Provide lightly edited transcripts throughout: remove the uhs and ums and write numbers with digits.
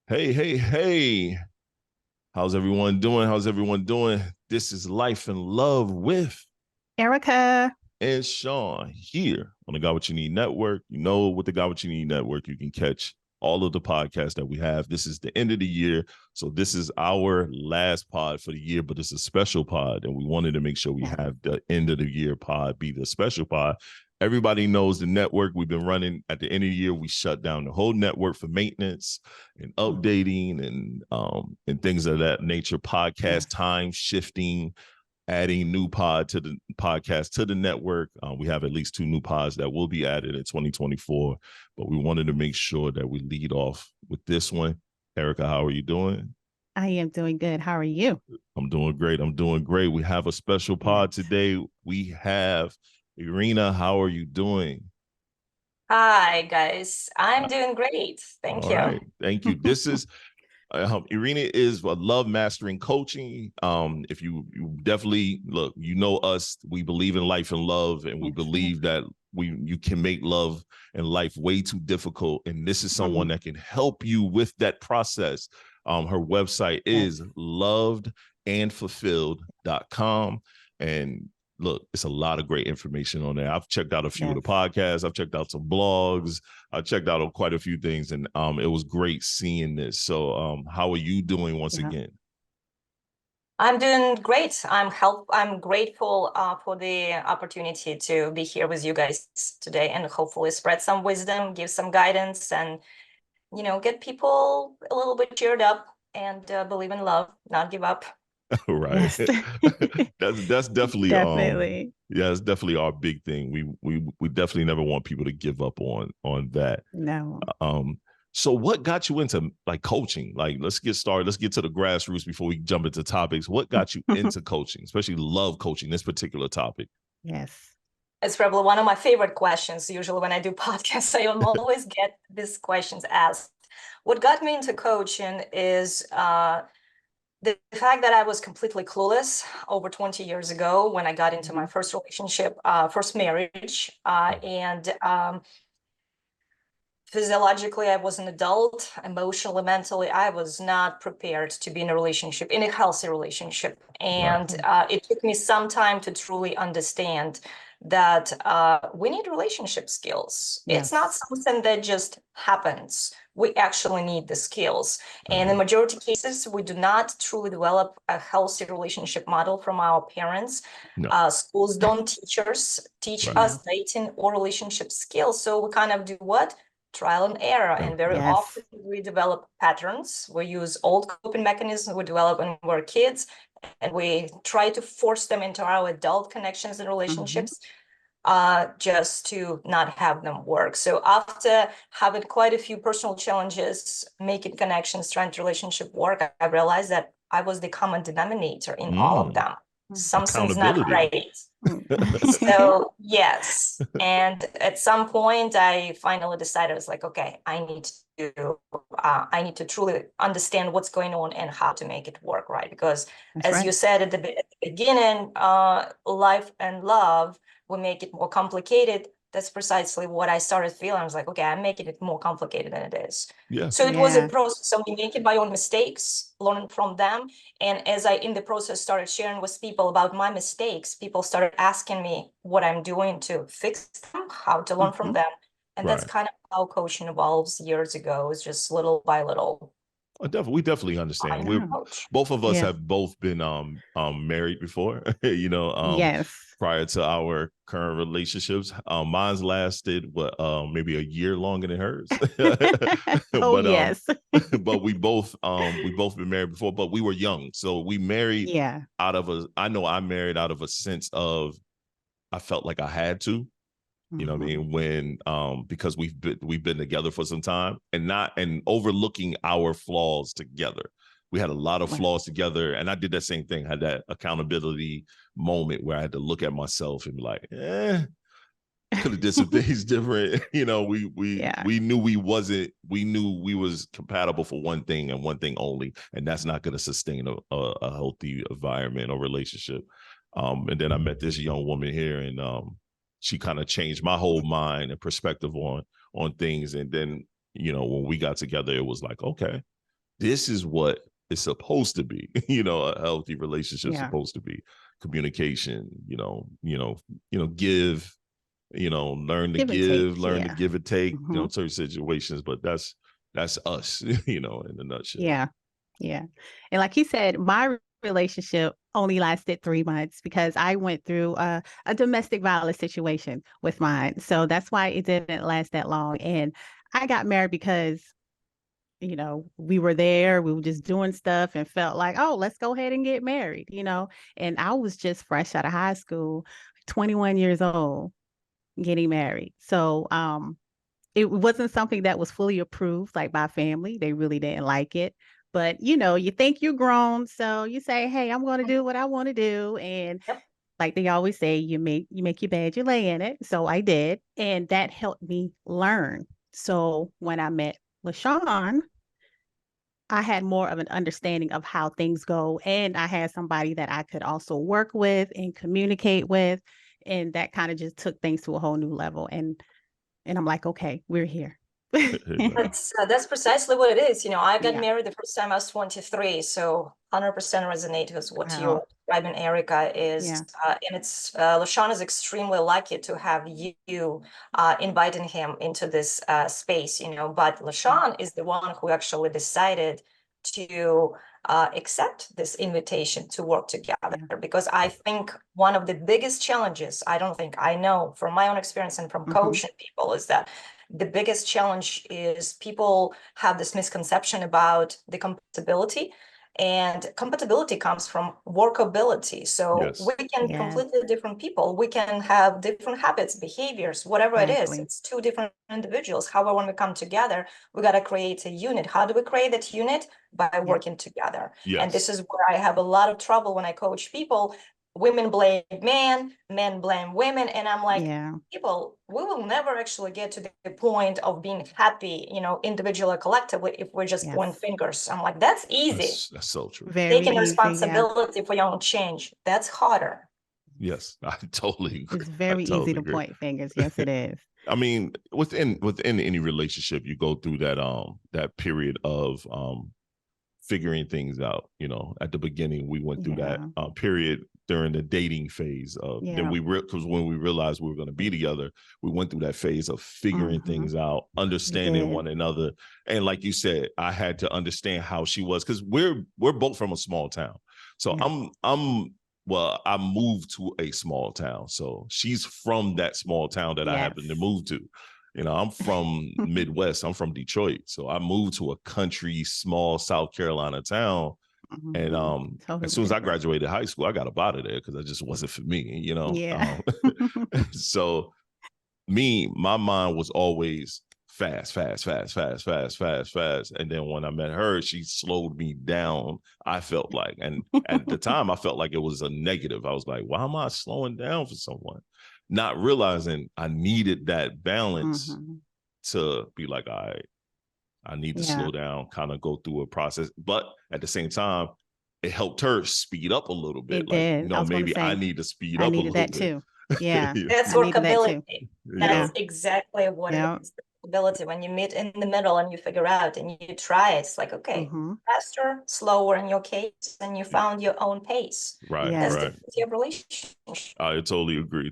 Hey, hey, hey. How's everyone doing? How's everyone doing? This is Life and Love with Erica. and Shon here on the Got What You Need Network. You know, with the Got What You Need Network, you can catch all of the podcasts that we have. This is the end of the year. So this is our last pod for the year, but it's a special pod. And we wanted to make sure we have the end of the year pod be the special pod. Everybody knows the network we've been running at the end of the year. We shut down the whole network for maintenance and updating and things of that nature, podcast time shifting, adding new pod to the podcast to the network. We have at least 2 new pods that will be added in 2024, but we wanted to make sure that we lead off with this one. Erica, how are you doing? I am doing good. How are you? I'm doing great. I'm doing great. We have a special pod today. We have Irena. How are you doing? Hi, guys. I'm doing great. Thank All you. right. Thank you. This is Irena is a love mastering coaching. If you definitely look, you know us, we believe in life and love, and we believe that you can make love and life way too difficult. And this is someone that can help you with that process. Her website is lovedandfulfilled.com. And look, it's a lot of great information on there. I've checked out a few of the podcasts. I've checked out some blogs. I checked out quite a few things, and it was great seeing this. So how are you doing once again? I'm doing great. I'm grateful for the opportunity to be here with you guys today and hopefully spread some wisdom, give some guidance, and get people a little bit cheered up and believe in love, not give up. Right. Yes. that's definitely Definitely. yeah, it's definitely our big thing. We definitely never want people to give up on that. No. So what got you into like coaching? Like, let's get started. Let's get to the grassroots before we jump into topics. What got you into coaching, especially love coaching, this particular topic? Yes. It's probably one of my favorite questions. Usually when I do podcasts, I always get these questions asked. What got me into coaching is the fact that I was completely clueless over 20 years ago when I got into my first relationship, first marriage, and physiologically, I was an adult. Emotionally, mentally, I was not prepared to be in a relationship, in a healthy relationship. And it took me some time to truly understand that we need relationship skills. It's not something that just happens. We actually need the skills. And in the majority of cases, we do not truly develop a healthy relationship model from our parents. Schools don't teach us dating or relationship skills. So we kind of do what? Trial and error. And very often we develop patterns. We use old coping mechanisms we develop when we're kids, and we try to force them into our adult connections and relationships just to not have them work. So after having quite a few personal challenges, making connections, trying to relationship work, I realized that I was the common denominator in all of them. Something's not right. So yes. And at some point I finally decided, I was like, okay, I need to truly understand what's going on and how to make it work right. Because as you said at the beginning, life and love will make it more complicated. That's precisely what I started feeling. I was like, okay, I'm making it more complicated than it is. So it was a process of me making my own mistakes, learning from them. And as I, in the process, started sharing with people about my mistakes, people started asking me what I'm doing to fix them, how to learn from them. And that's kind of how coaching evolves years ago. It's just little by little. We definitely understand. We're both of us have both been married before, prior to our current relationships. Mine's lasted maybe a year longer than hers. But we both been married before, but we were young. So we married I married out of a sense of I felt like I had to. You know what I mean? When because we've been together for some time and overlooking our flaws together. We had a lot of flaws together, and I did that same thing. I had that accountability moment where I had to look at myself and be like, could have did some things different. We knew we was compatible for one thing and one thing only, and that's not going to sustain a healthy environment or relationship. And then I met this young woman here, and she kind of changed my whole mind and perspective on things. And then, when we got together, it was like, okay, this is what it's supposed to be. You know, a healthy relationship is supposed to be communication, give, learn to give, learn to give and take, certain situations, but that's us, in a nutshell. Yeah. Yeah. And like he said, my relationship only lasted 3 months because I went through a domestic violence situation with mine. So that's why it didn't last that long. And I got married because, we were there, we were just doing stuff and felt like, oh, let's go ahead and get married, and I was just fresh out of high school, 21 years old, getting married. So, it wasn't something that was fully approved, like by family. They really didn't like it. But, you think you're grown. So you say, hey, I'm going to do what I want to do. And like they always say, you make your bed, you lay in it. So I did. And that helped me learn. So when I met LaShawn, I had more of an understanding of how things go. And I had somebody that I could also work with and communicate with. And that kind of just took things to a whole new level. And I'm like, okay, we're here. That's precisely what it is. I got married the first time I was 23, so 100% resonate with what you're describing, Erica, is. And it's LaShawn is extremely lucky to have you inviting him into this space, but LaShawn is the one who actually decided to accept this invitation to work together, because I think one of the biggest challenges, I know from my own experience and from coaching people, is that the biggest challenge is people have this misconception about the compatibility, and compatibility comes from workability. So we can completely different people. We can have different habits, behaviors, whatever it is. It's two different individuals. However, when we come together, we got to create a unit. How do we create that unit? By working together. And this is where I have a lot of trouble when I coach people. Women blame men blame women. And I'm like, people, we will never actually get to the point of being happy, individually or collectively, if we're just pointing fingers. I'm like, that's easy. That's so true. Taking responsibility for your own change, that's harder. Yes, I totally agree. It's very easy to point fingers. Yes, it is. I mean, within any relationship, you go through that period of figuring things out. At the beginning, we went through that period during the dating phase of then because when we realized we were going to be together, we went through that phase of figuring things out, understanding one another. And like you said, I had to understand how she was, because we're both from a small town. So I moved to a small town. So she's from that small town that I happened to move to. I'm from Midwest. I'm from Detroit. So I moved to a country, small South Carolina town. And as soon as I graduated high school, I got up out of there because that just wasn't for me, So my mind was always fast. And then when I met her, she slowed me down, I felt like. And at the time, I felt like it was a negative. I was like, why am I slowing down for someone? Not realizing I needed that balance to be like, all right, I need to slow down, kind of go through a process. But at the same time, it helped her speed up a little bit. It did. Maybe I need to speed up a little bit. Too. Yeah. That's workability. That's exactly what it is. Workability. When you meet in the middle and you figure out and you try it, it's like, okay, faster, slower in your case, and you found your own pace. Right. That's the beauty of relationship. I totally agree.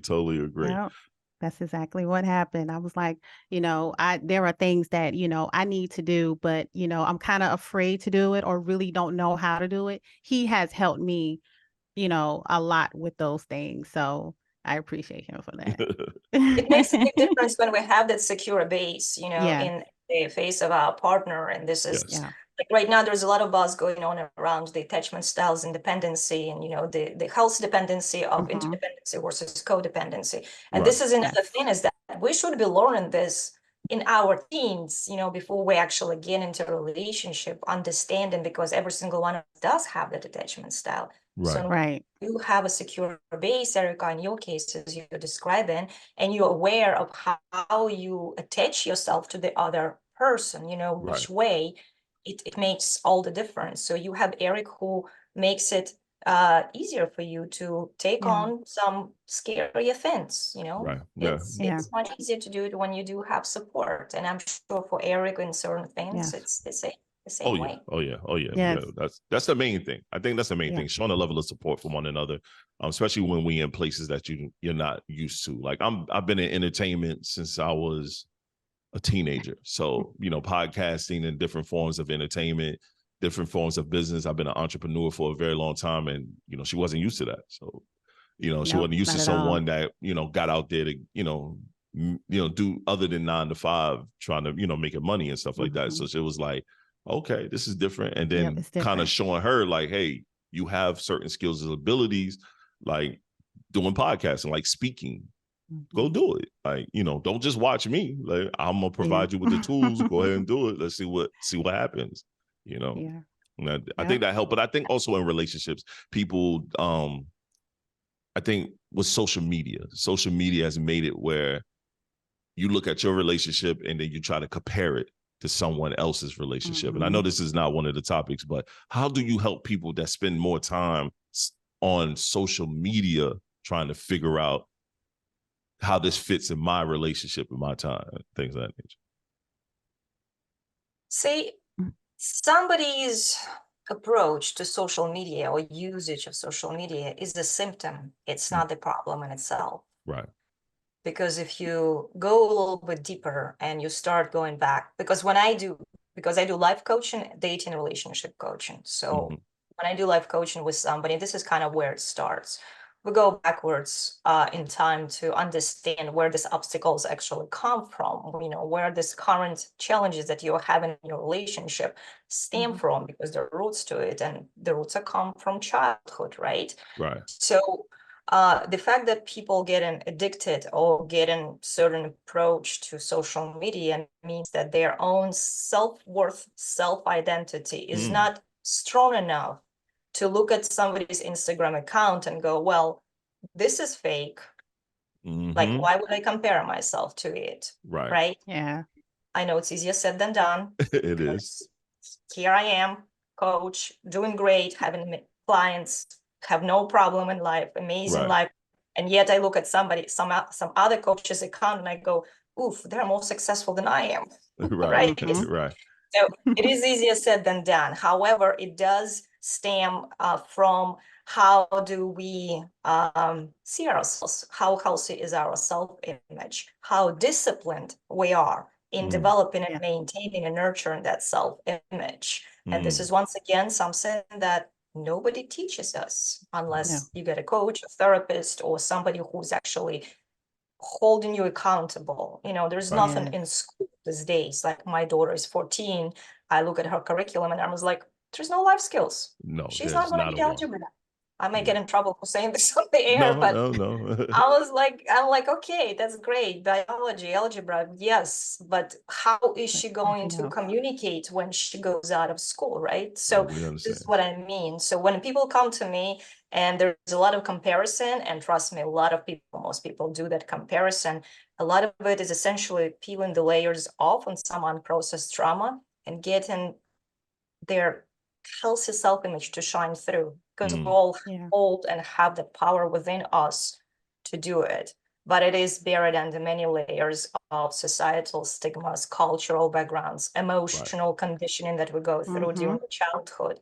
Yep. That's exactly what happened. I was like, there are things that, I need to do, but, I'm kind of afraid to do it or really don't know how to do it. He has helped me, a lot with those things. So I appreciate him for that. It makes a big difference when we have that secure base, in the face of our partner. And this is like right now, there's a lot of buzz going on around the attachment styles, independency, and the health dependency of interdependency versus codependency. And this is another thing, is that we should be learning this in our teens, before we actually get into a relationship, understanding, because every single one of us does have that attachment style. So you have a secure base, Erica, in your case, as you're describing, and you're aware of how you attach yourself to the other person, which way. It makes all the difference. So you have Eric, who makes it easier for you to take on some scary things, It's much easier to do it when you do have support. And I'm sure for Eric in certain things, it's the same. the same way. Oh yeah. Yes. Yeah, that's the main thing. I think that's the main thing. Showing a level of support for one another, especially when we in places that you're not used to. Like I've been in entertainment since I was a teenager. So, podcasting and different forms of entertainment, different forms of business. I've been an entrepreneur for a very long time, and she wasn't used to that. So, she wasn't used to someone that got out there to do other than 9 to 5, trying to making money and stuff like that. So she was like, okay, this is different, and then kind of showing her like, hey, you have certain skills and abilities, like doing podcasting, like speaking. Go do it. Like, don't just watch me. Like, I'm gonna provide you with the tools. Go ahead and do it. Let's see what happens. Yeah. And I think that helped. But I think also in relationships, people, I think with social media has made it where you look at your relationship and then you try to compare it to someone else's relationship. And I know this is not one of the topics, but how do you help people that spend more time on social media trying to figure out how this fits in my relationship in my time, things of that nature? See, somebody's approach to social media or usage of social media is a symptom. It's not the problem in itself. Right. Because if you go a little bit deeper and you start going back, because I do life coaching, dating, relationship coaching. So when I do life coaching with somebody, this is kind of where it starts. We go backwards in time to understand where these obstacles actually come from, where these current challenges that you're having in your relationship stem from, because there are roots to it, and the roots come from childhood, right? Right. So the fact that people getting addicted or getting certain approach to social media means that their own self-worth, self-identity is not strong enough to look at somebody's Instagram account and go, well, this is fake. Like, why would I compare myself to it? Right? Yeah. I know it's easier said than done. It is. Here I am, coach, doing great, having clients, have no problem in life, amazing life. And yet I look at some other coach's account and I go, oof, they're more successful than I am. Right. So it is easier said than done. However, it does stem from how do we see ourselves, how healthy is our self-image, how disciplined we are in developing and maintaining and nurturing that self-image. And this is once again something that nobody teaches us unless you get a coach, a therapist, or somebody who's actually holding you accountable. There's nothing in school these days. Like, my daughter is 14. I look at her curriculum and I was like, there's no life skills. No, she's not going to be algebra. I might get in trouble for saying this on the air, no. I'm like, okay, that's great. Biology, algebra, yes. But how is she going to communicate when she goes out of school, right? So this is what I mean. So when people come to me and there's a lot of comparison, and trust me, most people do that comparison. A lot of it is essentially peeling the layers off on some unprocessed trauma and getting their healthy self-image to shine through, because we all hold and have the power within us to do it. But it is buried under many layers of societal stigmas, cultural backgrounds, emotional conditioning that we go through during childhood,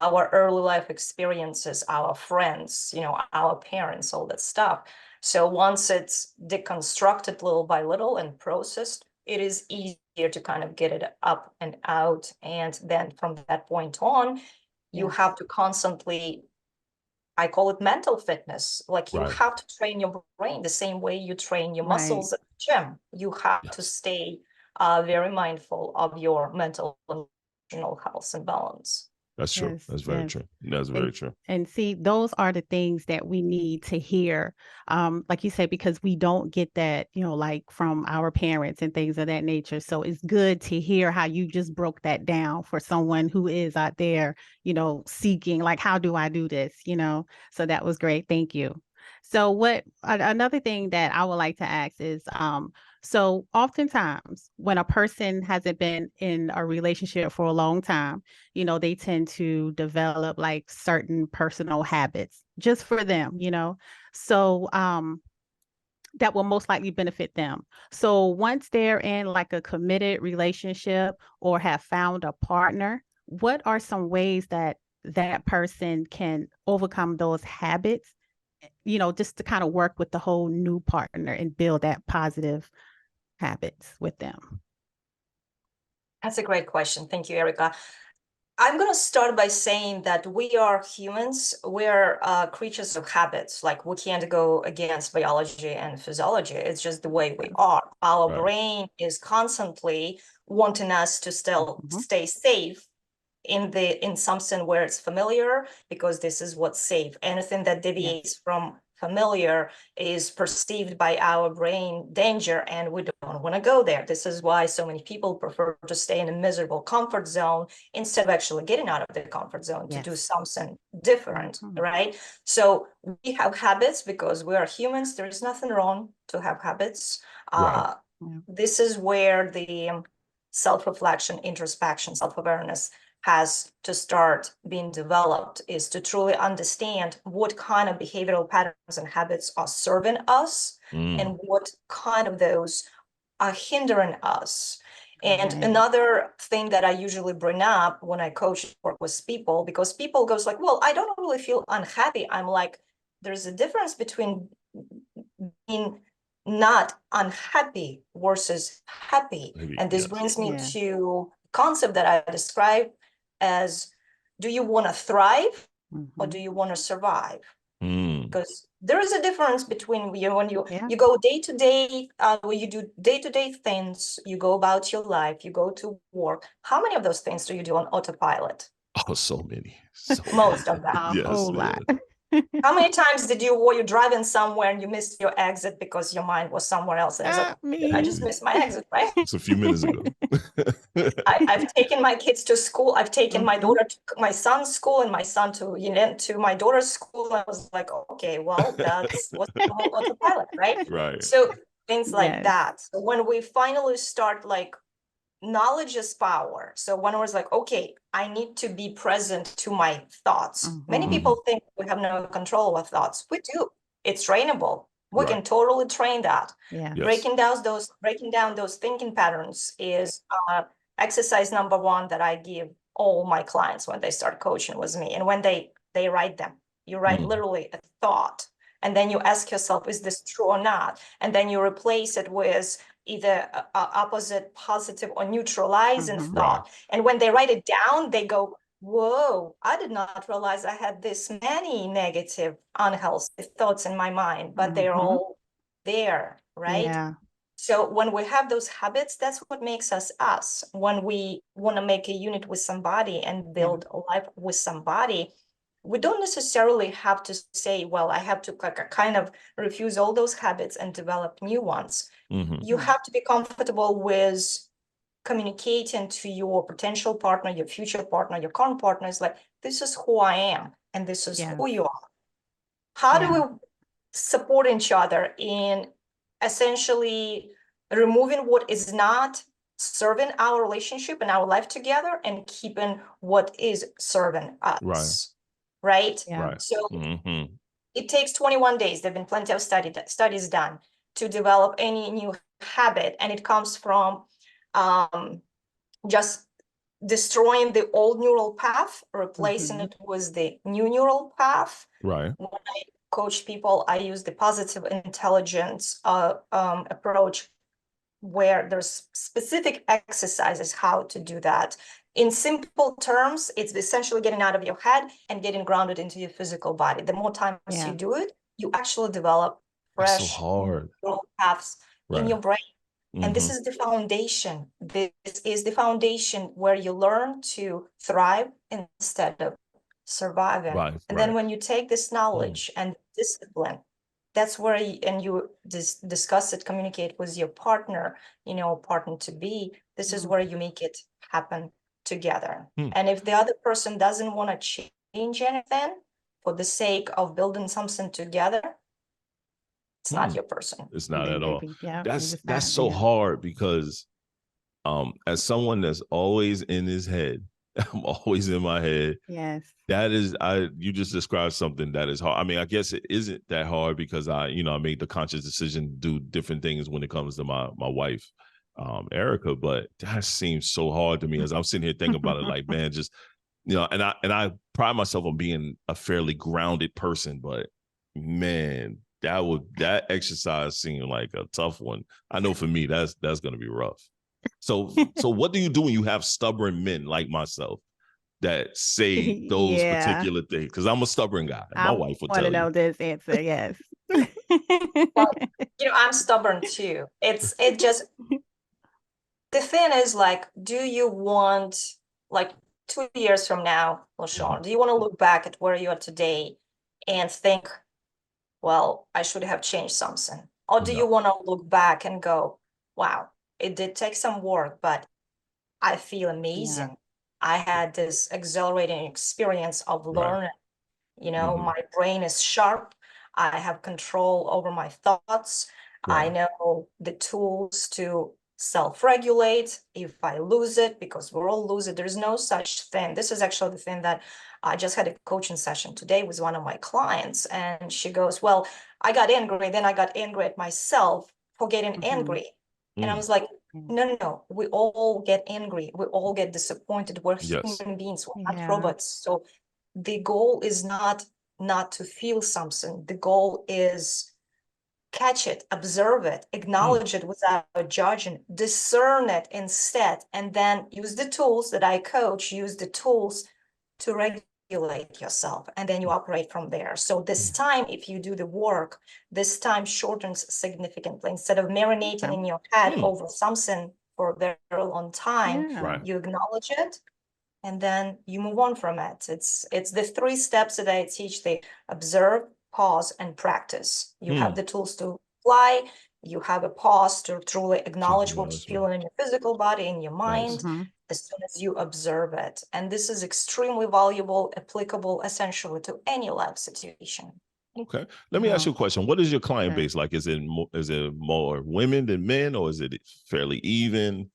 our early life experiences, our friends, our parents, all that stuff. So once it's deconstructed little by little and processed, it is easier to kind of get it up and out. And then from that point on, you have to constantly, I call it mental fitness. Like, you have to train your brain the same way you train your muscles at the gym. You have to stay very mindful of your mental and emotional health and balance. That's true. Yes, that's very true. That's very true. And see, those are the things that we need to hear. Like you said, because we don't get that, like from our parents and things of that nature. So it's good to hear how you just broke that down for someone who is out there, seeking, like, how do I do this? So that was great. Thank you. So another thing that I would like to ask is, so oftentimes when a person hasn't been in a relationship for a long time, they tend to develop like certain personal habits just for them, So that will most likely benefit them. So once they're in like a committed relationship or have found a partner, what are some ways that that person can overcome those habits, just to kind of work with the whole new partner and build that positive habits with them? That's a great question. Thank you, Erica. I'm going to start by saying that we are humans. We're creatures of habits. Like, we can't go against biology and physiology. It's just the way we are. Our brain is constantly wanting us to still stay safe in something where it's familiar, because this is what's safe. Anything that deviates from familiar is perceived by our brain danger, and we don't want to go there. This is why so many people prefer to stay in a miserable comfort zone instead of actually getting out of the comfort zone to do something different, right? So we have habits because we are humans. There is nothing wrong to have habits. This is where the self-reflection, introspection, self-awareness has to start being developed, is to truly understand what kind of behavioral patterns and habits are serving us and what kind of those are hindering us. And another thing that I usually bring up when I coach work with people, because people goes like, well, I don't really feel unhappy. I'm like, there's a difference between being not unhappy versus happy. And this brings me to concept that I described as, do you want to thrive or do you want to survive? Because there is a difference between when you go day to day, when you do day-to-day things, you go about your life, you go to work. How many of those things do you do on autopilot? Oh, so many. Most of them. A whole lot. How many times were you driving somewhere and you missed your exit because your mind was somewhere else? And it's like, I just missed my exit, right? It's a few minutes ago. I've taken my kids to school. I've taken my daughter to my son's school and my son to my daughter's school. I was like, okay, well, that's what's autopilot, right? Right. So things like that. So when we finally start, like, knowledge is power. So when I was like, okay, I need to be present to my thoughts. Many people think we have no control of thoughts. We do. It's trainable. We can totally train that. Breaking down those thinking patterns is exercise number one that I give all my clients when they start coaching with me. And when they write them, you write literally a thought, and then you ask yourself, is this true or not? And then you replace it with either opposite, positive, or neutralizing thought. And when they write it down, they go, whoa, I did not realize I had this many negative, unhealthy thoughts in my mind, but they're all there, right? So when we have those habits, that's what makes us us. When we want to make a unit with somebody and build a life with somebody, we don't necessarily have to say, well, I have to kind of refuse all those habits and develop new ones. You have to be comfortable with communicating to your potential partner, your future partner, your current partner, is like, this is who I am and this is who you are. How do we support each other in essentially removing what is not serving our relationship and our life together and keeping what is serving us? Right? So it takes 21 days. There have been plenty of studies done to develop any new habit, and it comes from just destroying the old neural path, replacing it with the new neural path. When I coach people, I use the positive intelligence approach, where there's specific exercises how to do that. In simple terms, it's essentially getting out of your head and getting grounded into your physical body. The more times you do it, you actually develop fresh neural paths in your brain. And this is the foundation. This is the foundation where you learn to thrive instead of surviving. And then when you take this knowledge and discipline, that's where you discuss it, communicate with your partner, partner to be. This is where you make it happen together. And if the other person doesn't want to change anything for the sake of building something together, it's not your person. It's not at all. That's so hard, because as someone that's always in his head I'm always in my head. Yes. That is, you just described something that is hard. I mean, I guess it isn't that hard because I made the conscious decision to do different things when it comes to my wife, Erica, but that seems so hard to me as I'm sitting here thinking about it, like, man, just, and I pride myself on being a fairly grounded person, but man, that exercise seemed like a tough one. I know for me, that's going to be rough. So what do you do when you have stubborn men like myself that say those particular things? Because I'm a stubborn guy. My wife will tell you. I want to know this answer. Yes. Well, I'm stubborn too. It just, the thing is, like, do you want, like, 2 years from now, well, Shon, do you want to look back at where you are today and think, well, I should have changed something? Or do you want to look back and go, wow, it did take some work, but I feel amazing. I had this exhilarating experience of learning. My brain is sharp. I have control over my thoughts. I know the tools to self-regulate if I lose it, because we're all lose it. There's no such thing. This is actually the thing that I just had a coaching session today with one of my clients, and she goes, well, I got angry, then I got angry at myself for getting angry. And I was like, no, we all get angry. We all get disappointed. We're human beings, we're not robots. So the goal is not to feel something. The goal is catch it, observe it, acknowledge it without judging, discern it instead, and then use the tools that I coach, use the tools to regulate yourself, and then you operate from there. So this time, if you do the work, this time shortens significantly. Instead of marinating in your head over something for a very long time, you acknowledge it, and then you move on from it. It's the 3 steps that I teach. They observe, pause, and practice. You have the tools to fly. You have a pause to truly acknowledge what's feeling in your physical body, in your mind, as soon as you observe it. And this is extremely valuable, applicable essentially to any life situation. Okay. Let me ask you a question. What is your client base like? Is it more women than men, or is it fairly even?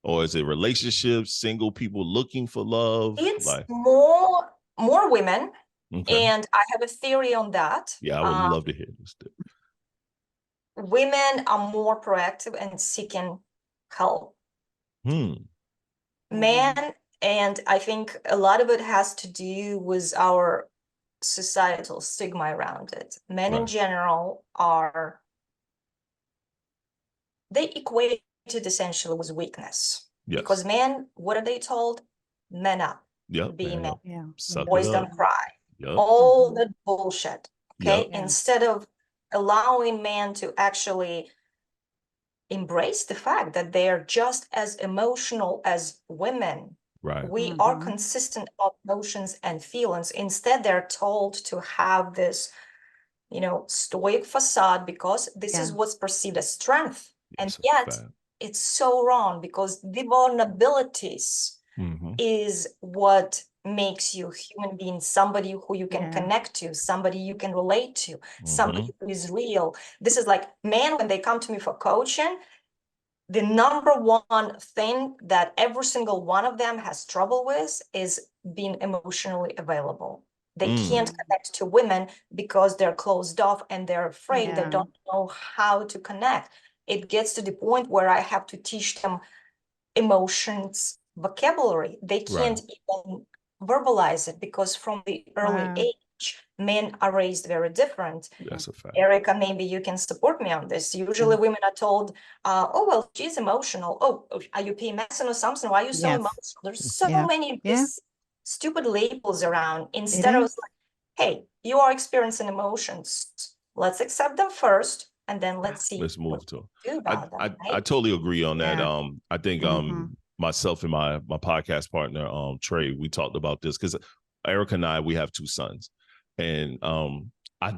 Or is it relationships, single people looking for love? It's more women. And I have a theory on that. Yeah, I would love to hear this. Women are more proactive and seeking help. Men, and I think a lot of it has to do with our societal stigma around it. Men in general they equate it essentially with weakness. Because men, what are they told? Men up. Be men. Boys don't cry. All that bullshit. Okay. Instead of allowing men to actually embrace the fact that they are just as emotional as women. We are consistent of emotions and feelings. Instead, they're told to have this, stoic facade because this is what's perceived as strength. And yet it's so wrong, because the vulnerabilities is what makes you a human being, somebody who you can connect to, somebody you can relate to, somebody who is real. This is like, men, when they come to me for coaching, the number one thing that every single one of them has trouble with is being emotionally available. They can't connect to women because they're closed off and they're afraid. They don't know how to connect. It gets to the point where I have to teach them emotions vocabulary. They can't even verbalize it, because from the early age, men are raised very different. That's a fact. Erica, maybe you can support me on this. Usually women are told, oh, well, she's emotional. Oh, are you PMSing or something? Why are you so emotional? There's so many stupid labels around. Instead of like, hey, you are experiencing emotions. Let's accept them first, and then let's move to them. I totally agree on that. I think myself and my podcast partner, Trey, we talked about this because Erica and I, we have 2 sons. And I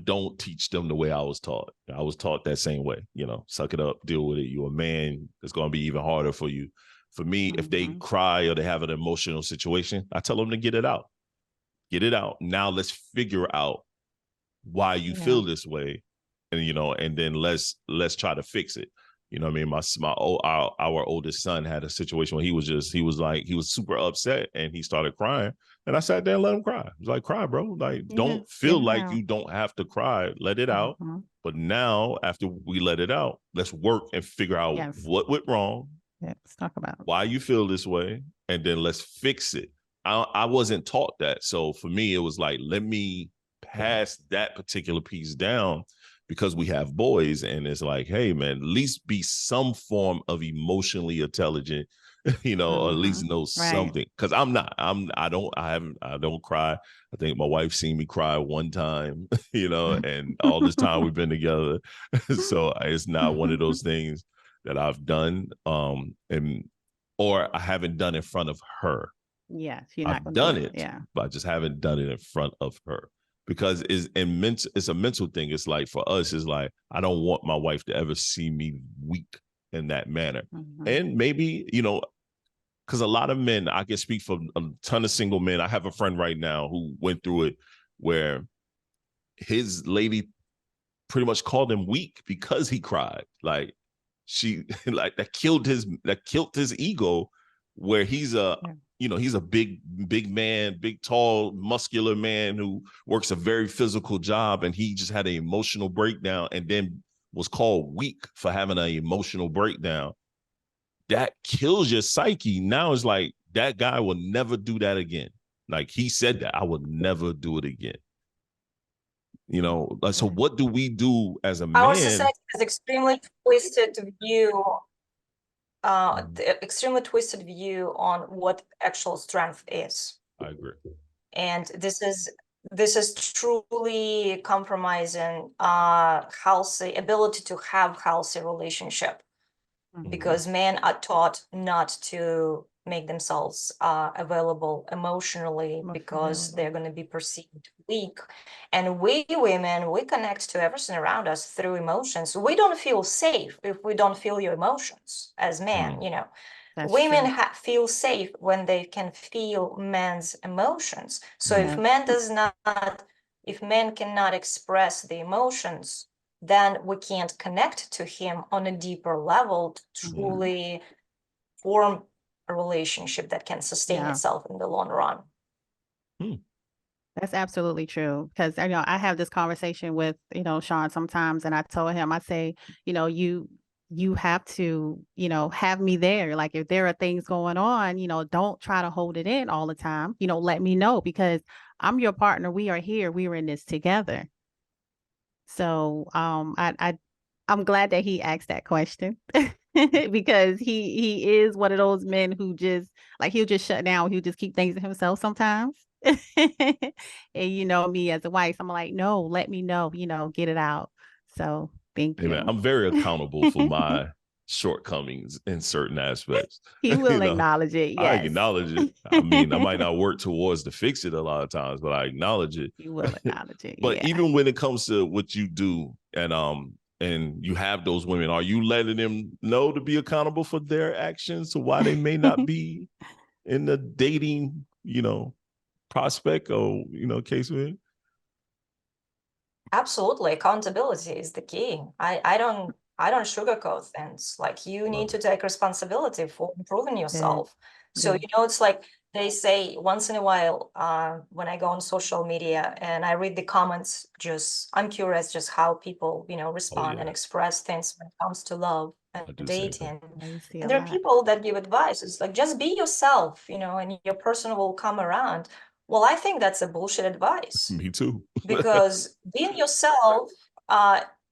don't teach them the way I was taught. I was taught that same way, suck it up, deal with it. You're a man. It's going to be even harder for you. For me, if they cry or they have an emotional situation, I tell them to get it out. Get it out. Now let's figure out why you feel this way. And, and then let's try to fix it. You know what I mean? Our oldest son had a situation where he was super upset and he started crying. And I sat there and let him cry. I was like, cry, bro. Like, don't feel like you don't have to cry. Let it out. But now, after we let it out, let's work and figure out what went wrong. Let's talk about why you feel this way, and then let's fix it. I wasn't taught that. So for me, it was like, let me pass that particular piece down, because we have boys, and it's like, hey man, at least be some form of emotionally intelligent, or at least know something. Because I don't cry. I think my wife seen me cry one time, and all this time we've been together. So it's not one of those things that I've done, or I haven't done in front of her. Yeah, I've done it, but I just haven't done it in front of her, because it's a mental thing. It's like, for us, it's like, I don't want my wife to ever see me weak in that manner. And maybe, because a lot of men, I can speak for a ton of single men. I have a friend right now who went through it, where his lady pretty much called him weak because he cried. Like, she that killed his ego, where he's he's a big man, big, tall, muscular man who works a very physical job, and he just had an emotional breakdown and then was called weak for having an emotional breakdown. That kills your psyche. Now it's like, that guy will never do that again. Like, he said that, I would never do it again. So what do we do as a man? Our society has extremely twisted view on what actual strength is. I agree. And this is truly compromising healthy ability to have healthy relationship, because men are taught not to make themselves available emotionally, because they're going to be perceived weak. And we women, we connect to everything around us through emotions. We don't feel safe if we don't feel your emotions as men. That's women feel safe when they can feel men's emotions. So if men cannot express the emotions, then we can't connect to him on a deeper level to truly form a relationship that can sustain itself in the long run. That's absolutely true. Because I have this conversation with Shon sometimes, and I told him, I say, you have to have me there. Like, if there are things going on, don't try to hold it in all the time. Let me know, because I'm your partner. We are here. We are in this together. So I'm glad that he asked that question. Because he is one of those men who just, like, he'll just shut down. He'll just keep things to himself sometimes. And me as a wife, I'm like, no, let me know, get it out. So thank you. Man, I'm very accountable for my shortcomings in certain aspects. He will acknowledge it. Yes. I acknowledge it. I mean, I might not work towards to fix it a lot of times, but I acknowledge it. You will acknowledge it. But even when it comes to what you do, and you have those women, are you letting them know to be accountable for their actions, to why they may not be in the dating, prospect or, case with it? Absolutely. Accountability is the key. I don't sugarcoat things. Like, you need to take responsibility for improving yourself. So, it's like they say once in a while, when I go on social media and I read the comments, I'm curious just how people, respond and express things when it comes to love and dating. And there are people that give advice. It's like, just be yourself, and your person will come around. Well, I think that's a bullshit advice. Me too. Because being yourself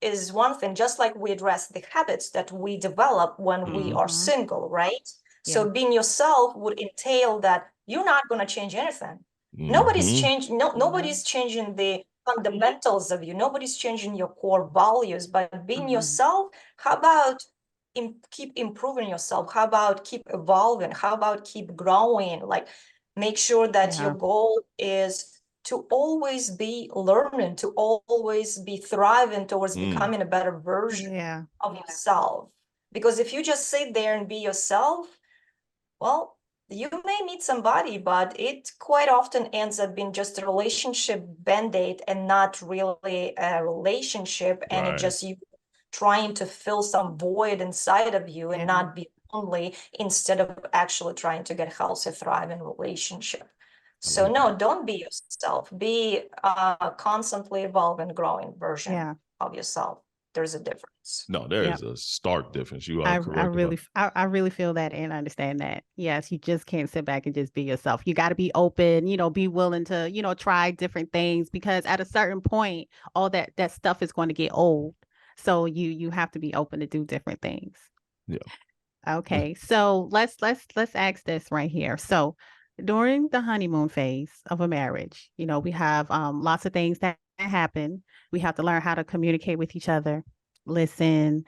is one thing, just like we address the habits that we develop when we are single, right? So being yourself would entail that you're not going to change anything. Nobody's changing. Nobody's changing the fundamentals of you. Nobody's changing your core values. But being yourself, how about keep improving yourself? How about keep evolving? How about keep growing? Like, make sure that your goal is to always be learning, to always be thriving towards becoming a better version of yourself. Because if you just sit there and be yourself, well, you may meet somebody, but it quite often ends up being just a relationship band-aid and not really a relationship. And it just, you trying to fill some void inside of you and not be lonely, instead of actually trying to get healthy, thriving relationship. So no, don't be yourself. Be a constantly evolving, growing version of yourself. There's a difference. No, there is a stark difference. You are correct. I really feel that and understand that. Yes, you just can't sit back and just be yourself. You got to be open, be willing to, try different things, because at a certain point, all that stuff is going to get old. So you have to be open to do different things. Yeah. Okay. So let's ask this right here. So during the honeymoon phase of a marriage, we have lots of things that happen. We have to learn how to communicate with each other, listen,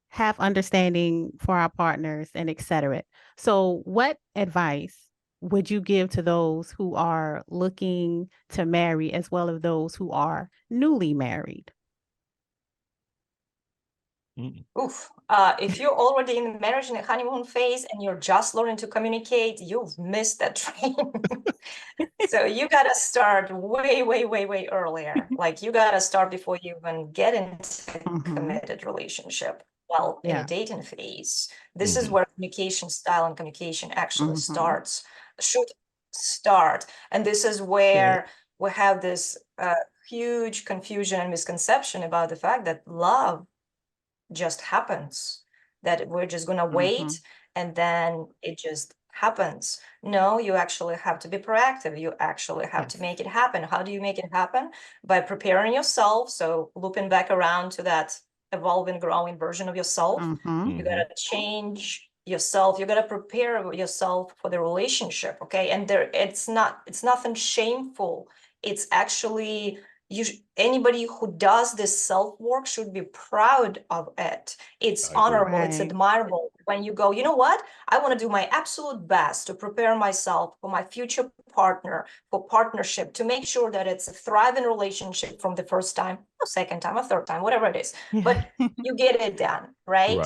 have understanding for our partners, and etc. So what advice would you give to those who are looking to marry, as well as those who are newly married? Oof. If you're already in marriage in the honeymoon phase and you're just learning to communicate, you've missed that train. So you got to start way, way, way, way earlier. Like, you got to start before you even get into a committed relationship. Well, in a dating phase, this is where communication style and communication actually should start. And this is where we have this huge confusion and misconception about the fact that love just happens, that we're just going to wait and then it just happens. No, you actually have to be proactive. You actually have to make it happen. How do you make it happen? By preparing yourself. So looping back around to that evolving, growing version of yourself. You got to change yourself. You got to prepare yourself for the relationship. Okay. And it's nothing shameful. It's actually, anybody who does this self-work should be proud of it. It's honorable, it's admirable when you go, you know what? I want to do my absolute best to prepare myself for my future partner, for partnership, to make sure that it's a thriving relationship from the first time, or second time, or third time, whatever it is. But you get it done, right?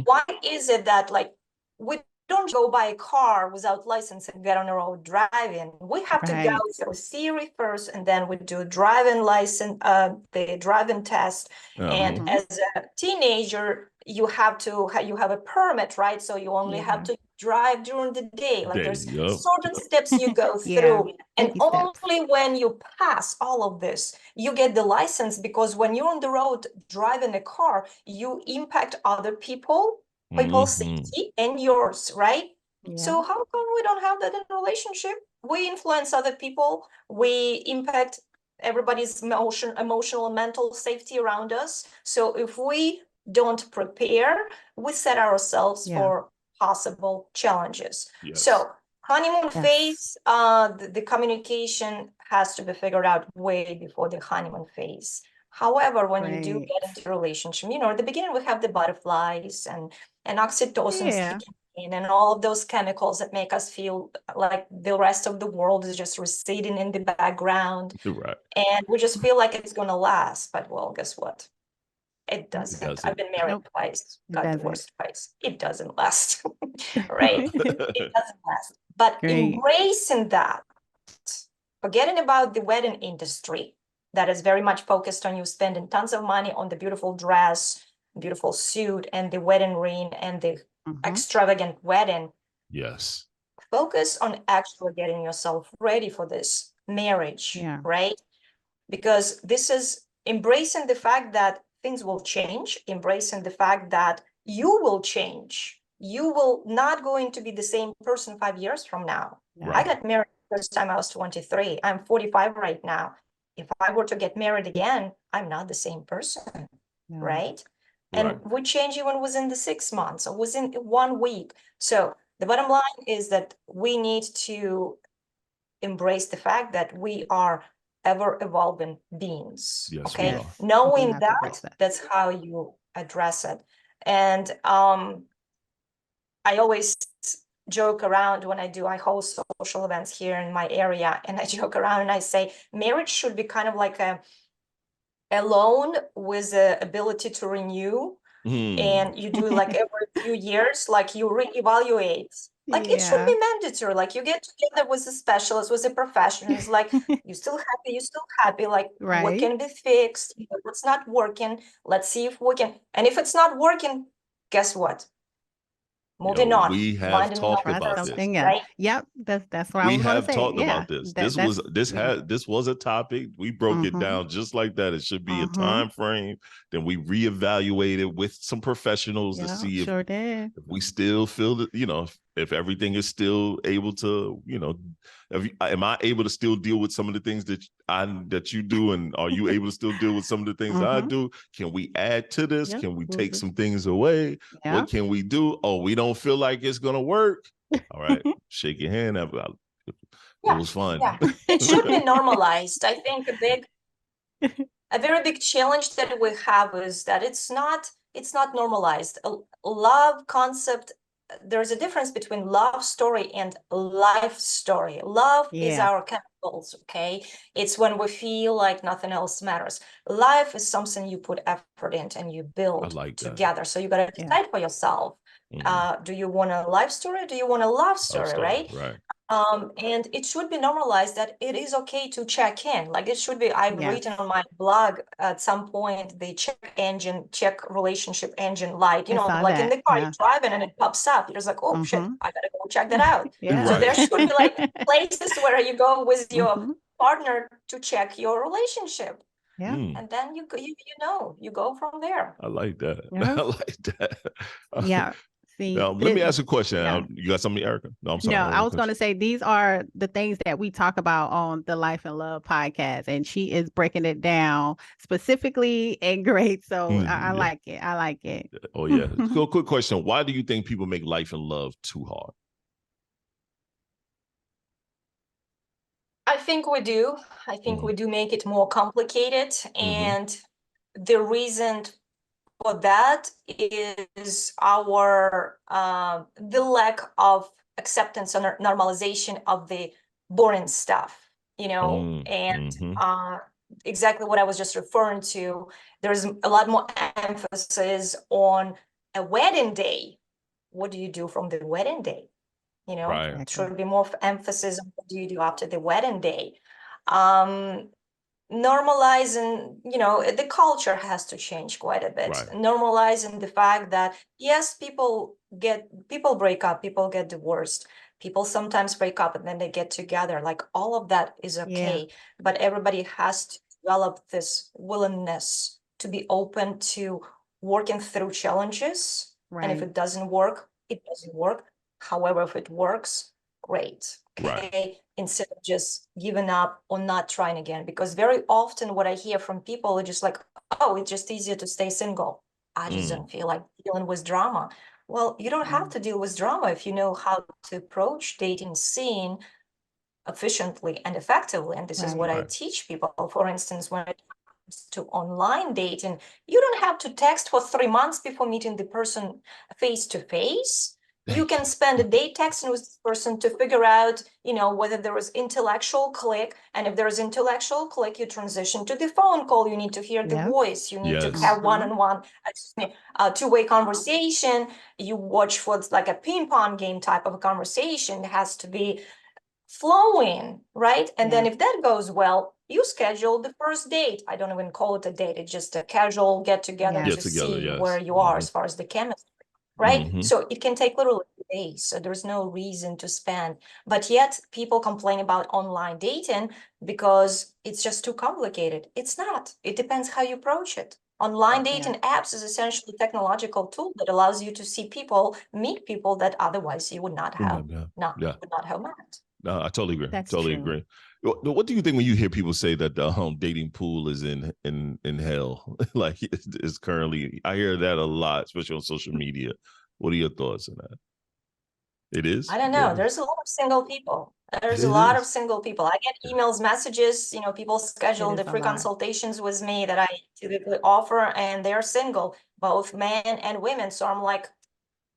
Why is it that, like, we don't go buy a car without license and get on the road driving? We have to go through theory first, and then we do driving license, the driving test. And as a teenager, you have a permit, right? So you only have to drive during the day. Like, there's certain steps you go through. And only when you pass all of this, you get the license, because when you're on the road driving a car, you impact other people's safety and yours, right? So how come we don't have that in a relationship? We influence other people. We impact everybody's emotional and mental safety around us. So if we don't prepare, we set ourselves for possible challenges. So honeymoon phase, the communication has to be figured out way before the honeymoon phase. However, when you do get into a relationship, at the beginning we have the butterflies and oxytocin kicking in, and all of those chemicals that make us feel like the rest of the world is just receding in the background. And we just feel like it's going to last. But, well, guess what? It doesn't. I've been married twice, got divorced twice. It doesn't last, right? It doesn't last. But embracing that, forgetting about the wedding industry that is very much focused on you spending tons of money on the beautiful dress, beautiful suit, and the wedding ring, and the extravagant wedding. Yes. Focus on actually getting yourself ready for this marriage, right? Because this is embracing the fact that things will change, embracing the fact that you will change. You will not going to be the same person 5 years from now. I got married the first time I was 23. I'm 45 right now. If I were to get married again, I'm not the same person, right? And we change even within the 6 months or within 1 week. So the bottom line is that we need to embrace the fact that we are ever evolving beings. Okay, knowing that's how you address it. And I always joke around when I host social events here in my area, and I joke around and I say marriage should be kind of like a loan with the ability to renew. And you do like every few years, like you reevaluate Like it should be mandatory. Like you get together with a specialist, with a professional. It's like you still happy, you still happy. Like what can be fixed? What's not working? Let's see if we can. And if it's not working, guess what? Moving on. We have talked about this, right? Yep, that's what I was going to say. We have talked about this. This was a topic. We broke it down just like that. It should be a time frame. Then we reevaluate it with some professionals to see if we still feel that, you know, if everything is still able to, you know, am I able to still deal with some of the things that you do, and are you able to still deal with some of the things I do? Can we add to this? Can we take some things away? What can we do? Oh, we don't feel like it's gonna work. All right, shake your hand. It was fun. Yeah. It should be normalized. I think a very big challenge that we have is that it's not normalized. A love concept. There's a difference between love story and life story. Love is our chemicals, okay? It's when we feel like nothing else matters. Life is something you put effort into and you build together. So you got to decide for yourself. Do you want a life story? Or do you want a love story, right? Right. And it should be normalized that it is okay to check in. Like it should be, I've written on my blog at some point, the check relationship engine light, you know, like in the car, you're driving and it pops up. You're just like, oh shit, I gotta go check that out. So there should be like places where you go with your partner to check your relationship. And then you go from there. I like that. I like that. See, now, let me ask a question. You got something, Erica? No, I'm sorry. No, I was going to say these are the things that we talk about on the Life and Love podcast, and she is breaking it down specifically and great. So I like it. I like it. Oh yeah. So, quick question: why do you think people make life and love too hard? I think we do. I think we do make it more complicated, and the reason for that is our the lack of acceptance or normalization of the boring stuff, you know, and exactly what I was just referring to. There's a lot more emphasis on a wedding day. What do you do from the wedding day? You know, it should be more emphasis on what do you do after the wedding day. Normalizing, you know, the culture has to change quite a bit. Normalizing the fact that yes, people break up, people get divorced, people sometimes break up and then they get together. Like all of that is okay, but everybody has to develop this willingness to be open to working through challenges. And if it doesn't work, it doesn't work. However, if it works, great. Okay. Instead of just giving up or not trying again, because very often what I hear from people are just like, oh, it's just easier to stay single. I just don't feel like dealing with drama. Well, you don't have to deal with drama if you know how to approach dating scene efficiently and effectively. And this is what I teach people. For instance, when it comes to online dating, you don't have to text for 3 months before meeting the person face to face. You can spend a day texting with this person to figure out, you know, whether there is intellectual click. And if there is intellectual click, you transition to the phone call. You need to hear the voice. You need to have one-on-one, two-way conversation. You watch what's like a ping pong game type of a conversation. It has to be flowing, right? And then if that goes well, you schedule the first date. I don't even call it a date. It's just a casual get-together to see where you are as far as the chemistry. Right? So it can take literally days. So there's no reason to spend. But yet people complain about online dating because it's just too complicated. It's not. It depends how you approach it. Online dating apps is essentially a technological tool that allows you to see people, meet people that otherwise you would not have, would not have met. No, I totally agree. Totally agree. What do you think when you hear people say that the dating pool is in hell? Like it's currently, I hear that a lot, especially on social media. What are your thoughts on that? It is? I don't know. There's a lot of single people. There's a lot of single people. I get emails, messages, you know, people schedule the free consultations with me that I typically offer, and they're single, both men and women. So I'm like,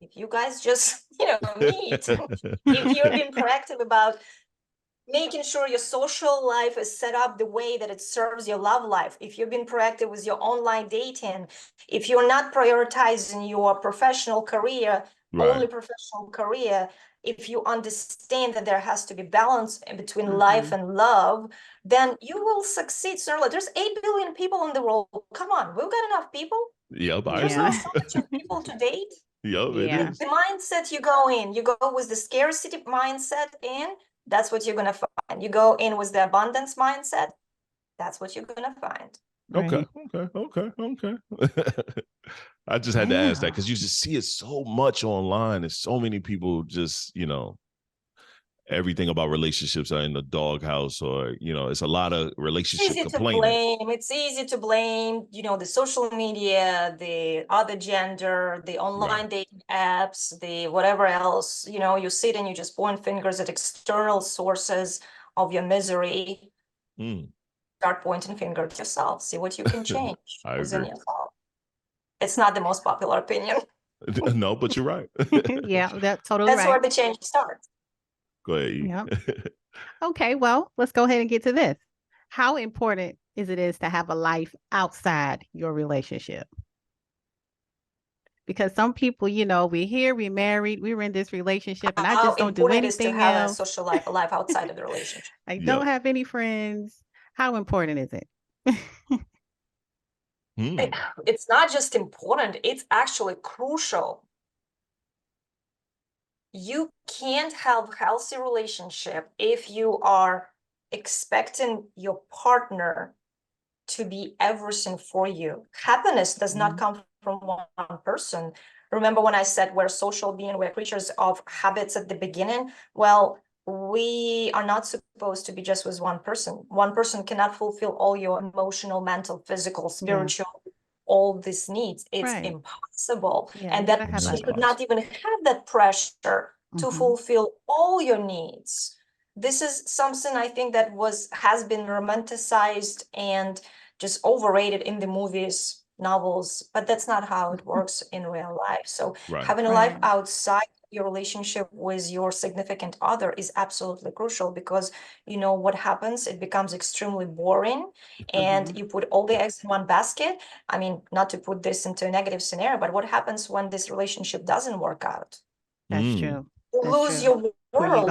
if you guys just, you know, meet, if you're being proactive about making sure your social life is set up the way that it serves your love life, if you've been proactive with your online dating, if you're not prioritizing your professional career, only professional career, if you understand that there has to be balance in between life and love, then you will succeed sooner or later. There's 8 billion people in the world. Come on, we've got enough people. Yep, There's no shortage of people to date. Yep, it is. The mindset you go in, you go with the scarcity mindset in, that's what you're going to find. You go in with the abundance mindset, that's what you're going to find. Okay. I just had to ask that because you just see it so much online. There's so many people just, you know, everything about relationships are in the doghouse, or, you know, it's a lot of relationship complaining. It's easy to blame, you know, the social media, the other gender, the online dating apps, the whatever else, you know, you sit and you just point fingers at external sources of your misery. Start pointing fingers at yourself, see what you can change within yourself. It's not the most popular opinion. No, but you're right. Yeah, that's totally That's where the change starts. Go ahead. Yep. Okay, well, let's go ahead and get to this. How important is it to have a life outside your relationship? Because some people, you know, we're here, we're married, we're in this relationship, and I just don't do anything else. How important it is to have a social life, a life outside of the relationship? I don't have any friends. How important is it? It's not just important, it's actually crucial. You can't have a healthy relationship if you are expecting your partner to be everything for you. Happiness does not come from one person. Remember when I said we're social beings, we're creatures of habits at the beginning? Well, we are not supposed to be just with one person. One person cannot fulfill all your emotional, mental, physical, spiritual, all these needs. It's impossible. And that you could not even have that pressure to fulfill all your needs. This is something I think that has been romanticized and just overrated in the movies, novels, but that's not how it works in real life. So having a life outside your relationship with your significant other is absolutely crucial, because you know what happens, it becomes extremely boring and you put all the eggs in one basket. I mean, not to put this into a negative scenario, but what happens when this relationship doesn't work out? That's true. You lose your world,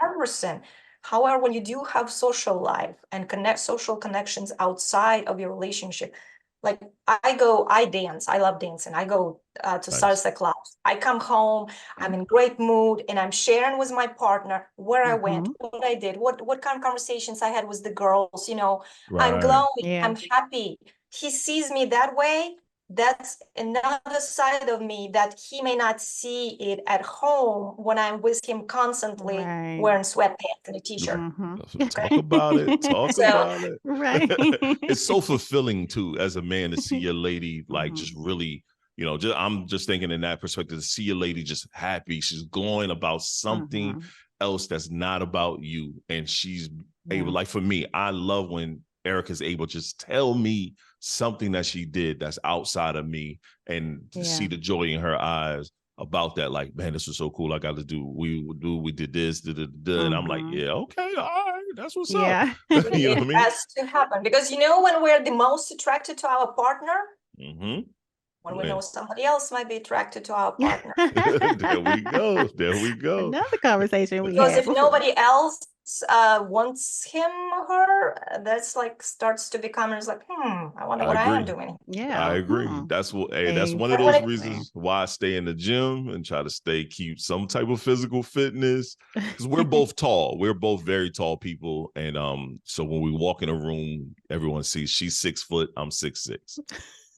everything. However, when you do have social life and social connections outside of your relationship, like I dance, I love dancing. I go to salsa clubs. I come home, I'm in great mood, and I'm sharing with my partner where I went, what I did, what kind of conversations I had with the girls, you know, I'm glowing, I'm happy. He sees me that way. That's another side of me that he may not see it at home when I'm with him constantly wearing sweatpants and a t-shirt. Talk about it. About it. It's so fulfilling too, as a man, to see your lady like just really, you know, I'm just thinking in that perspective, to see your lady just happy. She's glowing about something else that's not about you. And she's able, like for me, I love when Erica's able to just tell me something that she did that's outside of me, and to see the joy in her eyes about that. Like, man, this was so cool. I got to do, we did this, and I'm like, yeah, okay, all right, that's what's up. You know what I mean? It has to happen, because you know when we're the most attracted to our partner, when we know somebody else might be attracted to our partner. There we go. Another conversation we because if nobody else wants him or her, that's like starts to become, it's like, I wonder what I am doing. I agree. That's what that's one of those reasons why I stay in the gym and try to keep some type of physical fitness, because we're both tall. We're both very tall people, and so when we walk in a room, everyone sees she's 6 foot, I'm 6'6".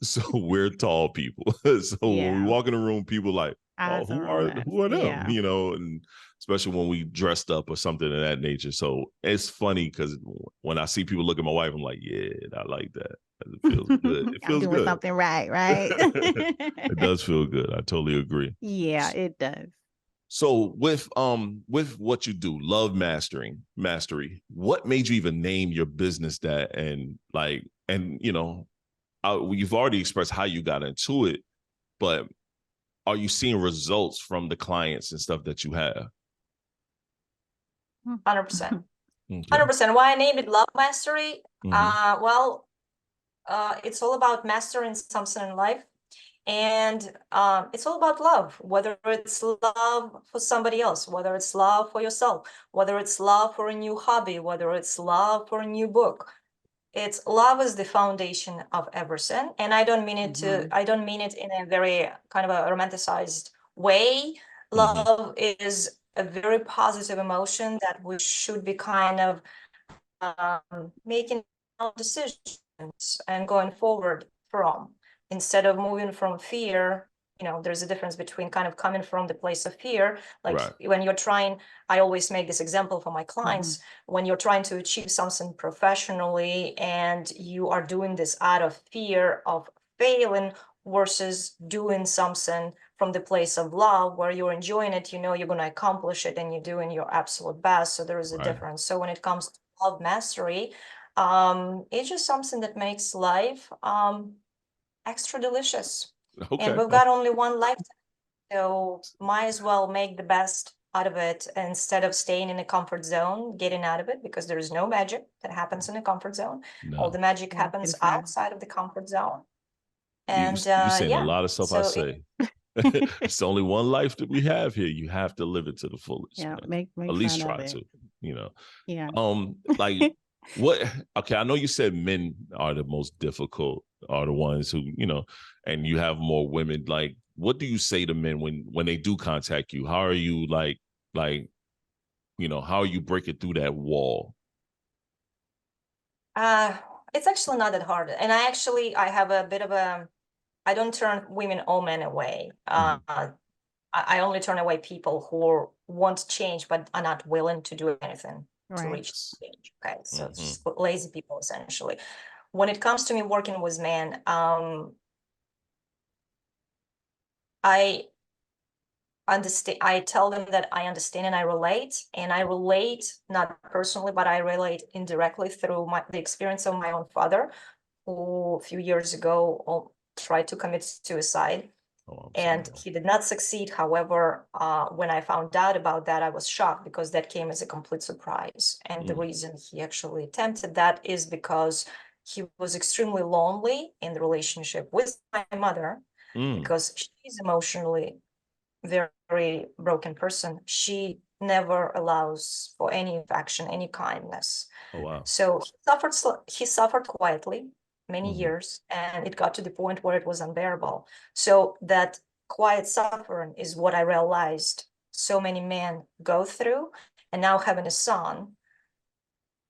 So we're tall people. So when we walk in a room, people like, oh, who are them? You know, and especially when we dressed up or something of that nature. So it's funny because when I see people look at my wife, I'm like, yeah, I like that. It feels good. It feels I'm doing good. something right? It does feel good. I totally agree. Yeah, it does. So with what you do, love mastery, what made you even name your business that? And you know, you've already expressed how you got into it, but are you seeing results from the clients and stuff that you have? 100%. 100%. Why I named it Love Mastery? Well, it's all about mastering something in life. And it's all about love, whether it's love for somebody else, whether it's love for yourself, whether it's love for a new hobby, whether it's love for a new book. It's love is the foundation of everything. And I don't mean it to, I don't mean it in a very kind of a romanticized way. Love is a very positive emotion that we should be kind of making decisions and going forward from, instead of moving from fear. You know, there's a difference between kind of coming from the place of fear, like when you're trying, I always make this example for my clients, when you're trying to achieve something professionally and you are doing this out of fear of failing versus doing something from the place of love where you're enjoying it, you know you're going to accomplish it and you're doing your absolute best. So there is a difference. So when it comes to love mastery, it's just something that makes life extra delicious. And we've got only one lifetime, so might as well make the best out of it instead of staying in a comfort zone, getting out of it, because there is no magic that happens in a comfort zone. All the magic happens outside of the comfort zone. And you're saying a lot of stuff I say. It's only one life that we have here. You have to live it to the fullest. Yeah, make at least try to, you know. Yeah. Like what, okay, I know you said men are the most difficult, are the ones who, you know, and you have more women. Like, what do you say to men when they do contact you? How are you like, you know, how are you breaking through that wall? It's actually not that hard. And I have a bit of a, I don't turn women or men away. I only turn away people who want change but are not willing to do anything to reach change. Okay, so it's just lazy people essentially. When it comes to me working with men, I understand. I tell them that I understand and I relate not personally, but I relate indirectly through the experience of my own father, who a few years ago tried to commit suicide. And he did not succeed. However, when I found out about that, I was shocked because that came as a complete surprise. And the reason he actually attempted that is because he was extremely lonely in the relationship with my mother, because she's emotionally very, very broken person. She never allows for any affection, any kindness. So he suffered quietly many years, and it got to the point where it was unbearable. So that quiet suffering is what I realized so many men go through. And now having a son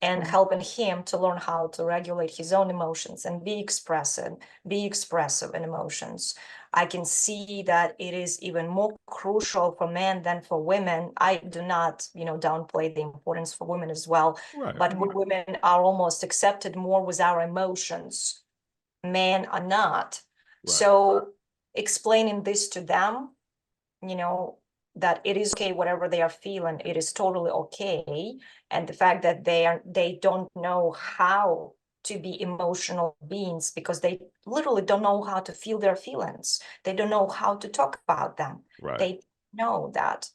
and helping him to learn how to regulate his own emotions and be expressive in emotions, I can see that it is even more crucial for men than for women. I do not, you know, downplay the importance for women as well, but women are almost accepted more with our emotions. Men are not. So explaining this to them, you know, that it is okay, whatever they are feeling, it is totally okay. And the fact that they don't know how to be emotional beings because they literally don't know how to feel their feelings. They don't know how to talk about them. They know that.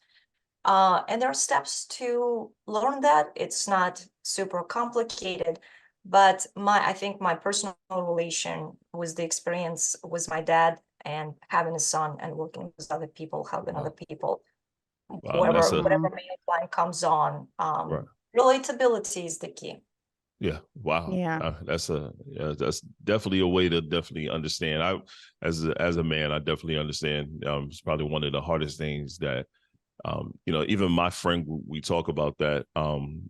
And there are steps to learn that. It's not super complicated, but I think my personal relation was the experience with my dad and having a son and working with other people, helping other people, whatever main line comes on. Relatability is the key. Yeah. Wow. Yeah. That's definitely a way to definitely understand. As a man, I definitely understand. It's probably one of the hardest things that, you know, even my friend group, we talk about that,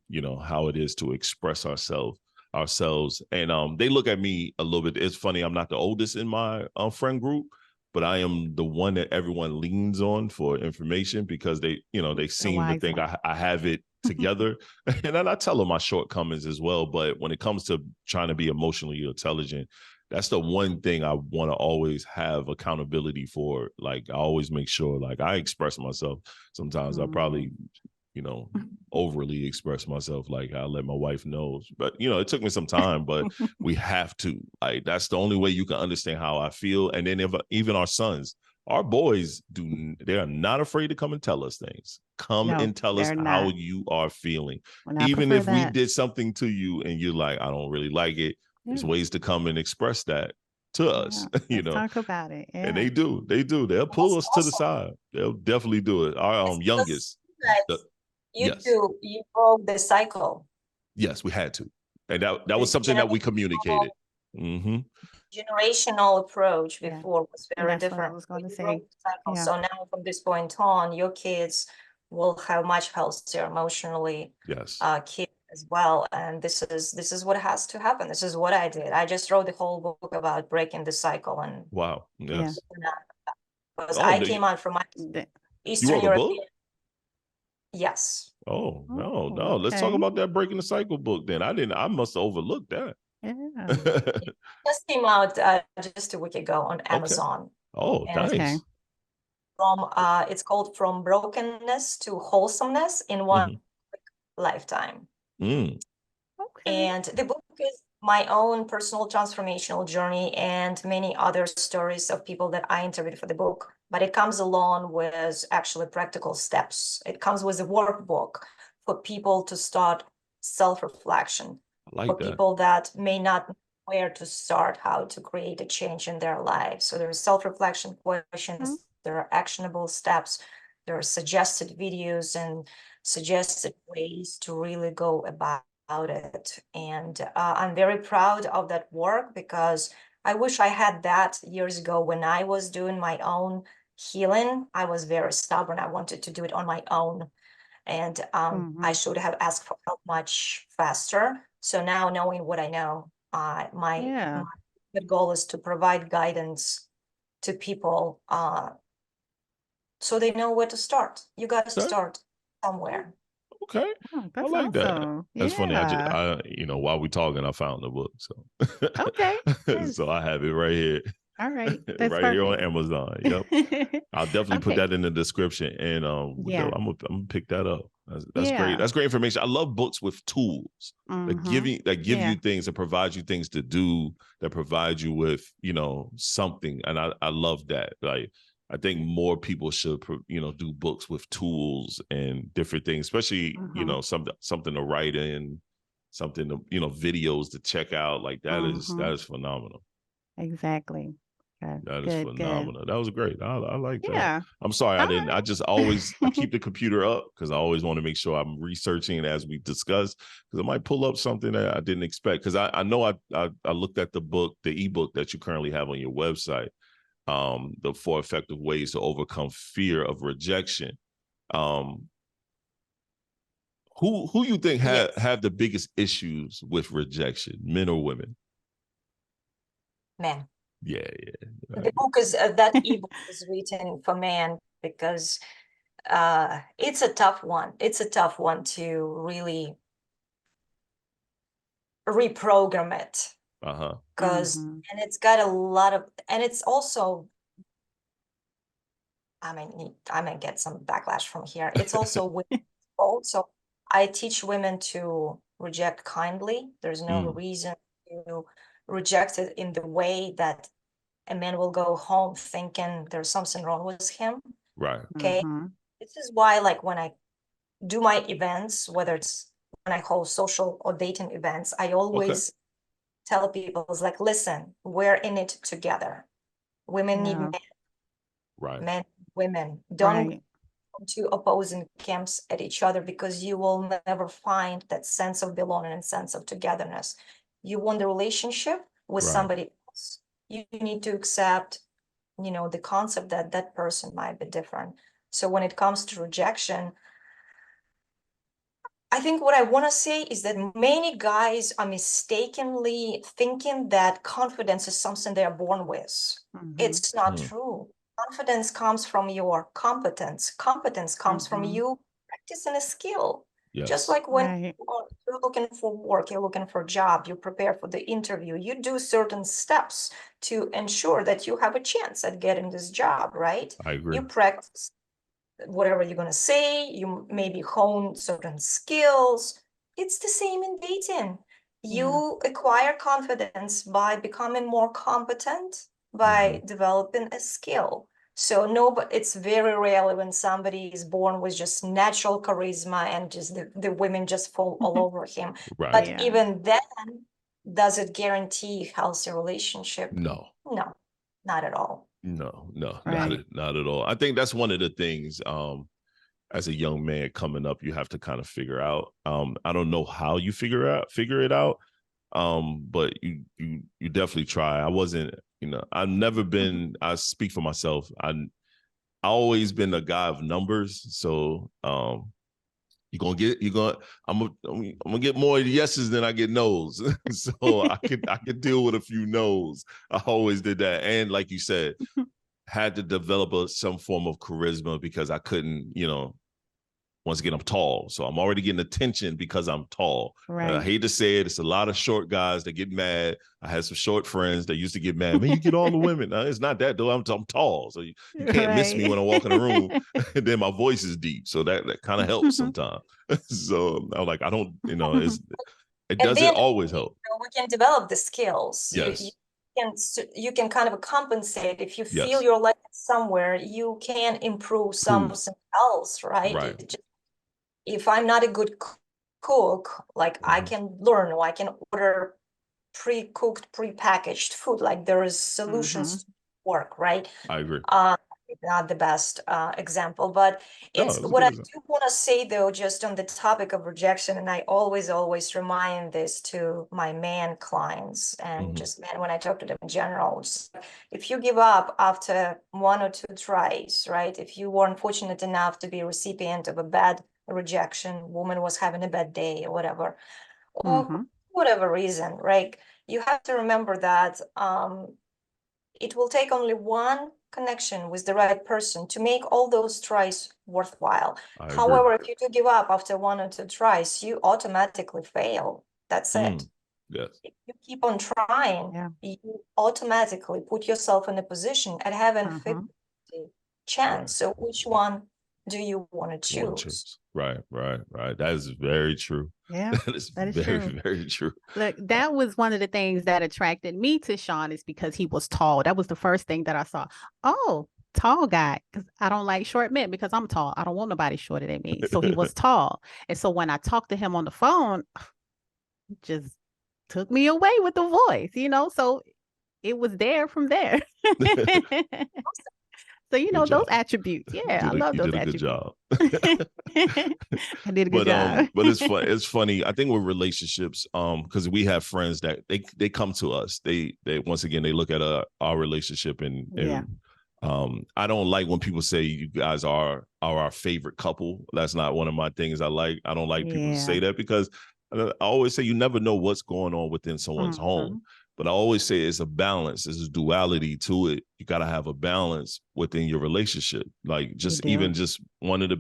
you know, how it is to express ourselves. And they look at me a little bit. It's funny, I'm not the oldest in my friend group, but I am the one that everyone leans on for information because they, you know, they seem to think I have it together. And then I tell them my shortcomings as well. But when it comes to trying to be emotionally intelligent, that's the one thing I want to always have accountability for. Like, I always make sure, like, I express myself. Sometimes I probably, you know, overly express myself. Like, I let my wife know. But, you know, it took me some time, but we have to. Like, that's the only way you can understand how I feel. And then even our sons, our boys, they are not afraid to come and tell us things. And tell us how you are feeling. Even if we did something to you and you're like, I don't really like it. There's ways to come and express that to us, you Let's know. talk about it. Yeah. And they do. They'll pull us to the side. They'll definitely do it. Our youngest. You Yes. you broke the cycle. Yes, we had to. And that was something that we communicated. Generational approach before was very different. What I was going to say. Yeah. So now from this point on, your kids will have much healthier emotionally. Yes. Kids as well. And this is what has to happen. This is what I did. I just wrote the whole book about breaking the cycle. And wow. Yes. Because I came out from Eastern European. Yes. Oh, no. Let's talk about that Breaking the Cycle book then. I must have overlooked that. Yeah. It just came out just a week ago on Amazon. Oh, nice. It's called From Brokenness to Wholesomeness in One Lifetime. And the book is my own personal transformational journey and many other stories of people that I interviewed for the book. But it comes along with actually practical steps. It comes with a workbook for people to start self-reflection. For people that may not know where to start, how to create a change in their lives. So there are self-reflection questions, there are actionable steps, there are suggested videos and suggested ways to really go about it. And I'm very proud of that work because I wish I had that years ago when I was doing my own healing. I was very stubborn. I wanted to do it on my own. And I should have asked for help much faster. So now knowing what I know, my goal is to provide guidance to people so they know where to start. You got to start somewhere. Okay. I like that. That's funny. I while we talking, I found the book. So so I have it right here. All right. Right here on Amazon. Yep. I'll definitely put that in the description. And I'm gonna pick that up. That's great. That's great information. I love books with tools that give you things, that provide you things to do, that provide you with, something. And I love that. Like, I think more people should, do books with tools and different things, especially, something to write in, something to, videos to check out. Like that is phenomenal. Exactly. That is phenomenal. That was great. I like that. I'm sorry I just always I keep the computer up because I always want to make sure I'm researching as we discuss, because I might pull up something that I didn't expect. Because I know I looked at the ebook that you currently have on your website, the 4 effective ways to overcome fear of rejection. Who you think have the biggest issues with rejection, men or women? Men. Yeah. The book is that ebook is written for men because it's a tough one. It's a tough one to really reprogram it. Because and it's got a lot of, and it's also, I may get some backlash from here. It's also women's fault. So I teach women to reject kindly. There's no reason to reject it in the way that a man will go home thinking there's something wrong with him. Right. Okay. This is why, like, when I do my events, whether it's when I host social or dating events, I always tell people, it's like, listen, we're in it together. Women need men. Right. Men, women. Don't go to opposing camps at each other, because you will never find that sense of belonging and sense of togetherness. You want the relationship with somebody else. You need to accept, the concept that that person might be different. So when it comes to rejection, I think what I want to say is that many guys are mistakenly thinking that confidence is something they are born with. It's not true. Confidence comes from your competence. Competence comes from you practicing a skill. Just like when you're looking for work, you're looking for a job, you prepare for the interview, you do certain steps to ensure that you have a chance at getting this job, right? I agree. You practice whatever you're going to say, you maybe hone certain skills. It's the same in dating. You acquire confidence by becoming more competent, by developing a skill. So but it's very rare when somebody is born with just natural charisma and just the women just fall all over him. But even then, does it guarantee healthy relationship? No. No, not at all. No, Right. not at all. I think that's one of the things, as a young man coming up, you have to kind of figure out. I don't know how you figure it out. But you definitely try. I wasn't, I've never been, I speak for myself. I always been a guy of numbers. So I'm gonna get more yeses than I get nos. So I could deal with a few nos. I always did that. And like you said, had to develop some form of charisma because I couldn't, once again, I'm tall. So I'm already getting attention because I'm tall. Right. I hate to say it. It's a lot of short guys that get mad. I had some short friends that used to get mad. Man, you get all the women. No, it's not that, though. I'm tall. So you can't miss me when I walk in the room. And then my voice is deep. So that kind of helps sometimes. So I'm like, I don't, it doesn't always help. We can develop the skills. Yes. You can kind of compensate if you feel Yes. you're lacking somewhere. You can improve something else, right? Right. If I'm not a good cook, like I can learn, or I can order pre-cooked, pre-packaged food. Like there is solutions to work, right? I agree. Not the best example, but it's what I do want to say though, just on the topic of rejection, and I always remind this to my man clients and just men when I talk to them in general. If you give up after 1 or 2 tries, right? If you were unfortunate enough to be a recipient of a bad rejection, woman was having a bad day or whatever, or whatever reason, right? You have to remember that it will take only one connection with the right person to make all those tries worthwhile. However, if you do give up after 1 or 2 tries, you automatically fail. That's it. Yes. If you keep on trying, you automatically put yourself in a position at having 50 chance. So which one do you want to choose? Right. That is very true. Yeah, that is very, very true. Look, that was one of the things that attracted me to Shon is because he was tall. That was the first thing that I saw. Oh, tall guy. Because I don't like short men because I'm tall. I don't want nobody shorter than me. So he was tall. And so when I talked to him on the phone, it just took me away with the voice, so it was there from there. So, those attributes. Yeah, I love those attributes. You did a good job. I did a good job. But it's funny. I think with relationships, because we have friends that they come to us. They once again, they look at our relationship and I don't like when people say you guys are our favorite couple. That's not one of my things I like. I don't like people to say that because I always say you never know what's going on within someone's home. But I always say it's a balance. There's a duality to it. You got to have a balance within your relationship. Like just one of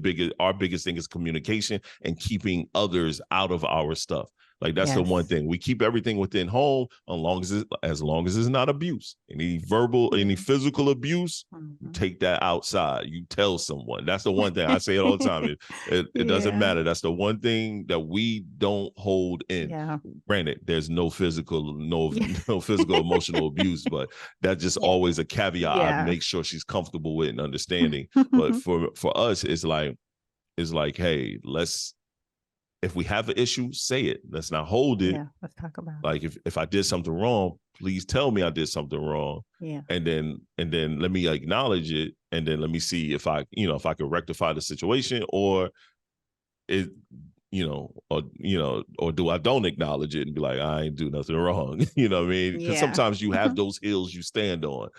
our biggest thing is communication and keeping others out of our stuff. Like that's the one thing. We keep everything within home as long as it's not abuse. Any verbal, any physical abuse, you take that outside. You tell someone. That's the one thing. I say it all the time. It doesn't matter. That's the one thing that we don't hold in. Yeah. Granted, there's no physical emotional abuse, but that's just always a caveat. I make sure she's comfortable with and understanding. But for us, it's like, hey, if we have an issue, say it. Let's not hold it. Yeah, let's talk about it. Like if I did something wrong, please tell me I did something wrong. Yeah. And then let me acknowledge it. And then let me see if I can rectify the situation or or do I don't acknowledge it and be like, I ain't do nothing wrong. You know what I mean? Because sometimes you have those hills you stand on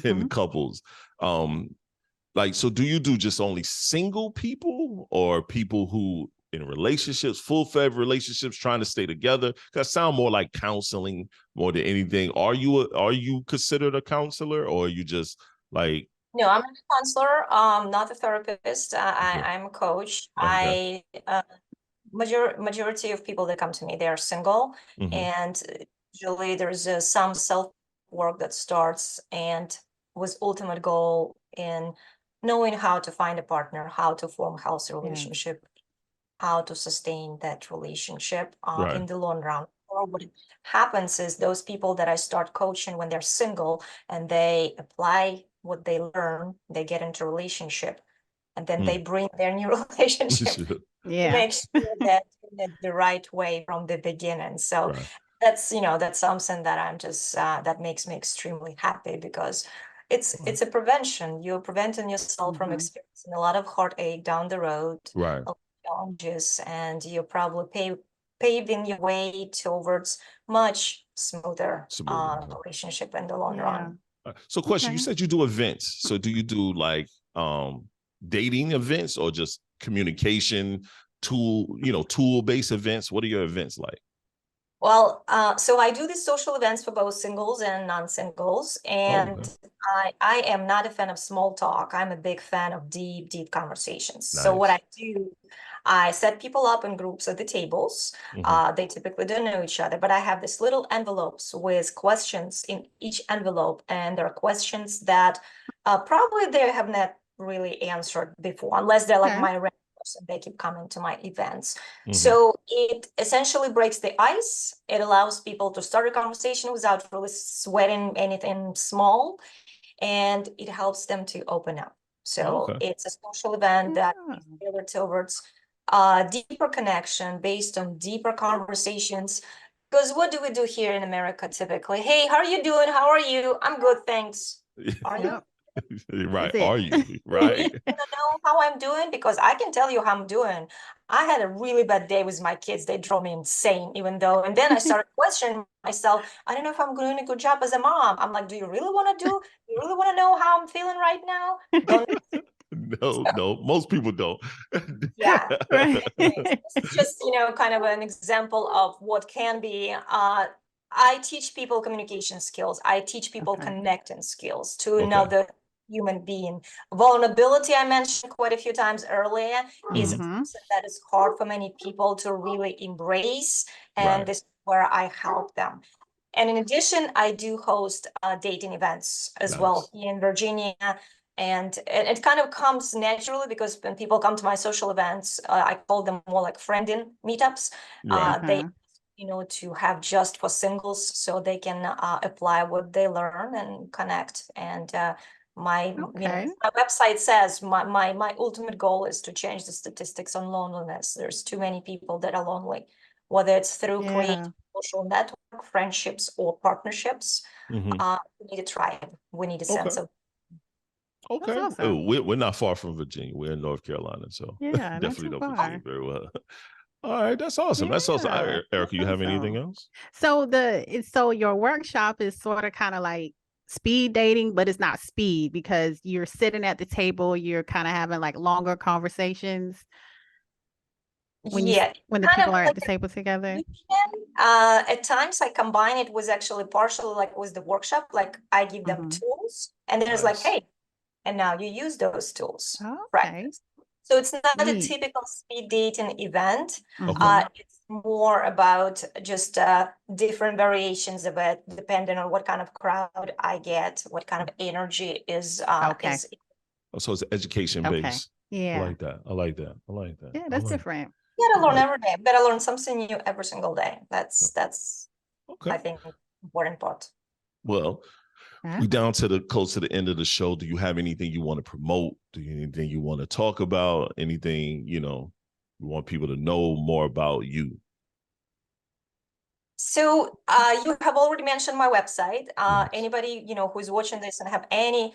in couples. So do you do just only single people or people who in relationships, full-fledged relationships, trying to stay together? Because I sound more like counseling more than anything. Are you considered a counselor, or are you just like? No, I'm a counselor. Not a therapist. I'm a coach. Okay. Majority of people that come to me, they are single, and usually there's some self-work that starts and with ultimate goal in knowing how to find a partner, how to form a healthy relationship. How to sustain that relationship in the long run. Or what happens is those people that I start coaching when they're single and they apply what they learn, they get into a relationship, and then they bring their new relationship to make sure that in the right way from the beginning. So that's, that's something that I'm just, that makes me extremely happy, because it's a prevention. You're preventing yourself from experiencing a lot of heartache down the road, Right. a lot of challenges, and you're probably paving your way towards much smoother relationship in the long run. So question, you said you do events. So do you do like dating events or just communication tool-based events? What are your events like? Well, so I do these social events for both singles and non-singles, and I am not a fan of small talk. I'm a big fan of deep conversations. Nice. So what I do, I set people up in groups at the tables. They typically don't know each other, but I have this little envelopes with questions in each envelope, and there are questions that probably they have not really answered before, unless they're like my and they keep coming to my events. So it essentially breaks the ice. It allows people to start a conversation without really sweating anything small, and it helps them to open up. So it's a social event that is tailored towards deeper connection based on deeper conversations. Because what do we do here in America typically? Hey, how are you doing? How are you? I'm good, thanks. Are you? Right. Are you? Right. I don't know how I'm doing, because I can tell you how I'm doing. I had a really bad day with my kids. They drove me insane, and then I started questioning myself. I don't know if I'm doing a good job as a mom. I'm like, do you really want to know how I'm feeling right now? Don't. No, most people don't. Yeah. This is just, kind of an example of what can be. I teach people communication skills. I teach people connecting skills to another human being. Vulnerability, I mentioned quite a few times earlier, is something that is hard for many people to really embrace, and this is where I help them. And in addition, I do host dating events as well here in Virginia. And it kind of comes naturally, because when people come to my social events, I call them more like friending meetups. They to have just for singles, so they can apply what they learn and connect. And my website says my ultimate goal is to change the statistics on loneliness. There's too many people that are lonely, whether it's through creating social network, friendships, or partnerships. We need a tribe. We need a sense of. Okay. Awesome. We're not far from Virginia. We're in North Carolina, so definitely know Virginia very well. All right, that's awesome. That's awesome. Erica, you have anything else? So your workshop is sort of kind of like speed dating, but it's not speed, because you're sitting at the table, you're kind of having like longer conversations when the people are at the table together. At times I combine it with actually partially like with the workshop, like I give them tools, and then it's like, hey, and now you use those tools. Practice. So it's not a typical speed dating event. It's more about just different variations of it, depending on what kind of crowd I get, what kind of energy is. So it's education based. Yeah. I like that. Yeah, that's different. You gotta learn every day. You gotta learn something new every single day. That's I think important part. Well, we down to close to the end of the show. Do you have anything you want to promote? Do you anything you want to talk about? Anything, you want people to know more about you? So you have already mentioned my website. Anybody, who's watching this and have any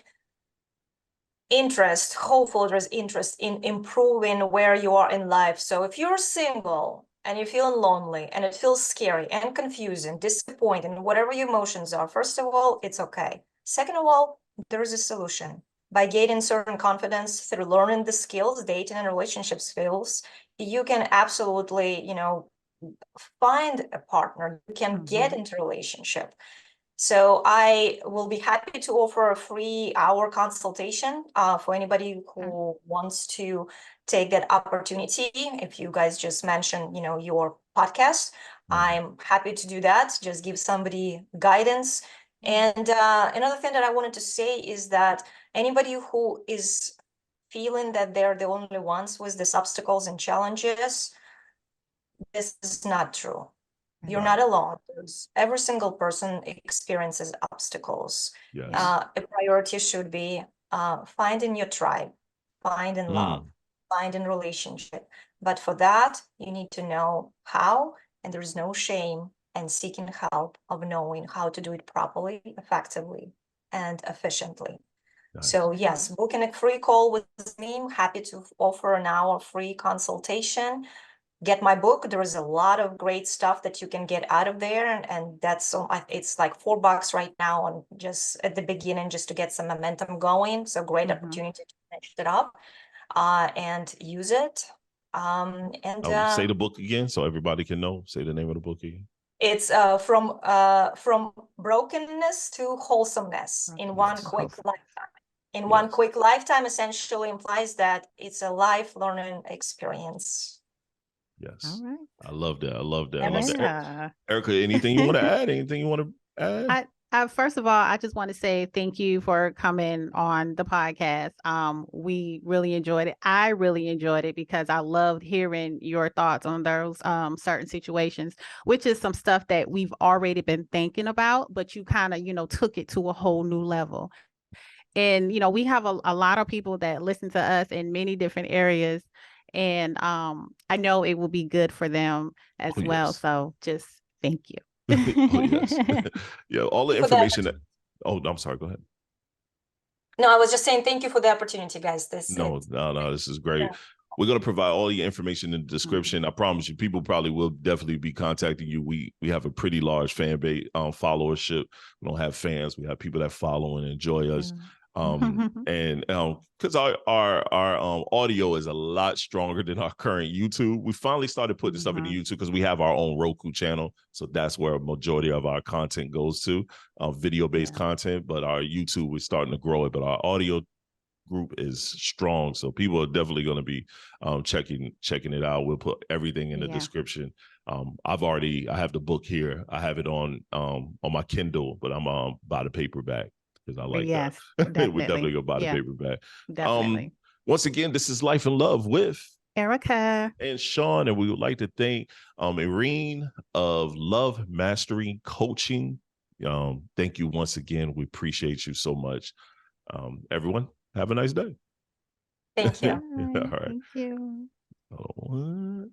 interest, hopefully there's interest in improving where you are in life. So if you're single and you're feeling lonely and it feels scary and confusing, disappointing, whatever your emotions are, first of all, it's okay. Second of all, there is a solution. By gaining certain confidence through learning the skills, dating and relationship skills, you can absolutely, find a partner. You can get into a relationship. So I will be happy to offer a free hour consultation for anybody who wants to take that opportunity. If you guys just mentioned, your podcast, I'm happy to do that. Just give somebody guidance. And another thing that I wanted to say is that anybody who is feeling that they're the only ones with these obstacles and challenges, this is not true. You're not alone. Every single person experiences obstacles. Yes. A priority should be finding your tribe, finding love, finding relationship. But for that, you need to know how, and there is no shame and seeking help of knowing how to do it properly, effectively, and efficiently. Nice. So yes, booking a free call with me. I'm happy to offer an hour free consultation. Get my book. There is a lot of great stuff that you can get out of there, and that's so it's like $4 right now, and just at the beginning, just to get some momentum going. So great opportunity to finish it up and use it. Say the book again so everybody can know. Say the name of the book again. It's from brokenness to wholesomeness in one quick lifetime. In one quick lifetime essentially implies that it's a life learning experience. Yes. All right. I love that. I love that. Yeah. I love that. Erica, anything you want to add? Anything you want to add? First of all, I just want to say thank you for coming on the podcast. We really enjoyed it. I really enjoyed it because I loved hearing your thoughts on those certain situations, which is some stuff that we've already been thinking about, but you kind of, took it to a whole new level. And, we have a lot of people that listen to us in many different areas. And I know it will be good for them as well. Yes. So just thank you. Oh, yes. Yeah, all the information I'm sorry, go ahead. No, I was just saying thank you for the opportunity, guys. This is great. Yeah. We're going to provide all your information in the description. I promise you, people probably will definitely be contacting you. We have a pretty large fan base, followership. We don't have fans. We have people that follow and enjoy us. And because our audio is a lot stronger than our current YouTube, we finally started putting stuff into YouTube because we have our own Roku channel. So that's where a majority of our content goes to, video-based content. But our YouTube, we're starting to grow it. But our audio group is strong. So people are definitely going to be checking it out. We'll put everything in the description. I have the book here. I have it on my Kindle, but I'm by the paperback. Because I like that. Definitely. We definitely go buy the paperback. Definitely. Once again, this is Life and Love with Erica and Shon, and we would like to thank Irene of Love Mastery Coaching. Thank you once again. We appreciate you so much. Everyone, have a nice day. Thank you. All right. Thank you. Oh, what?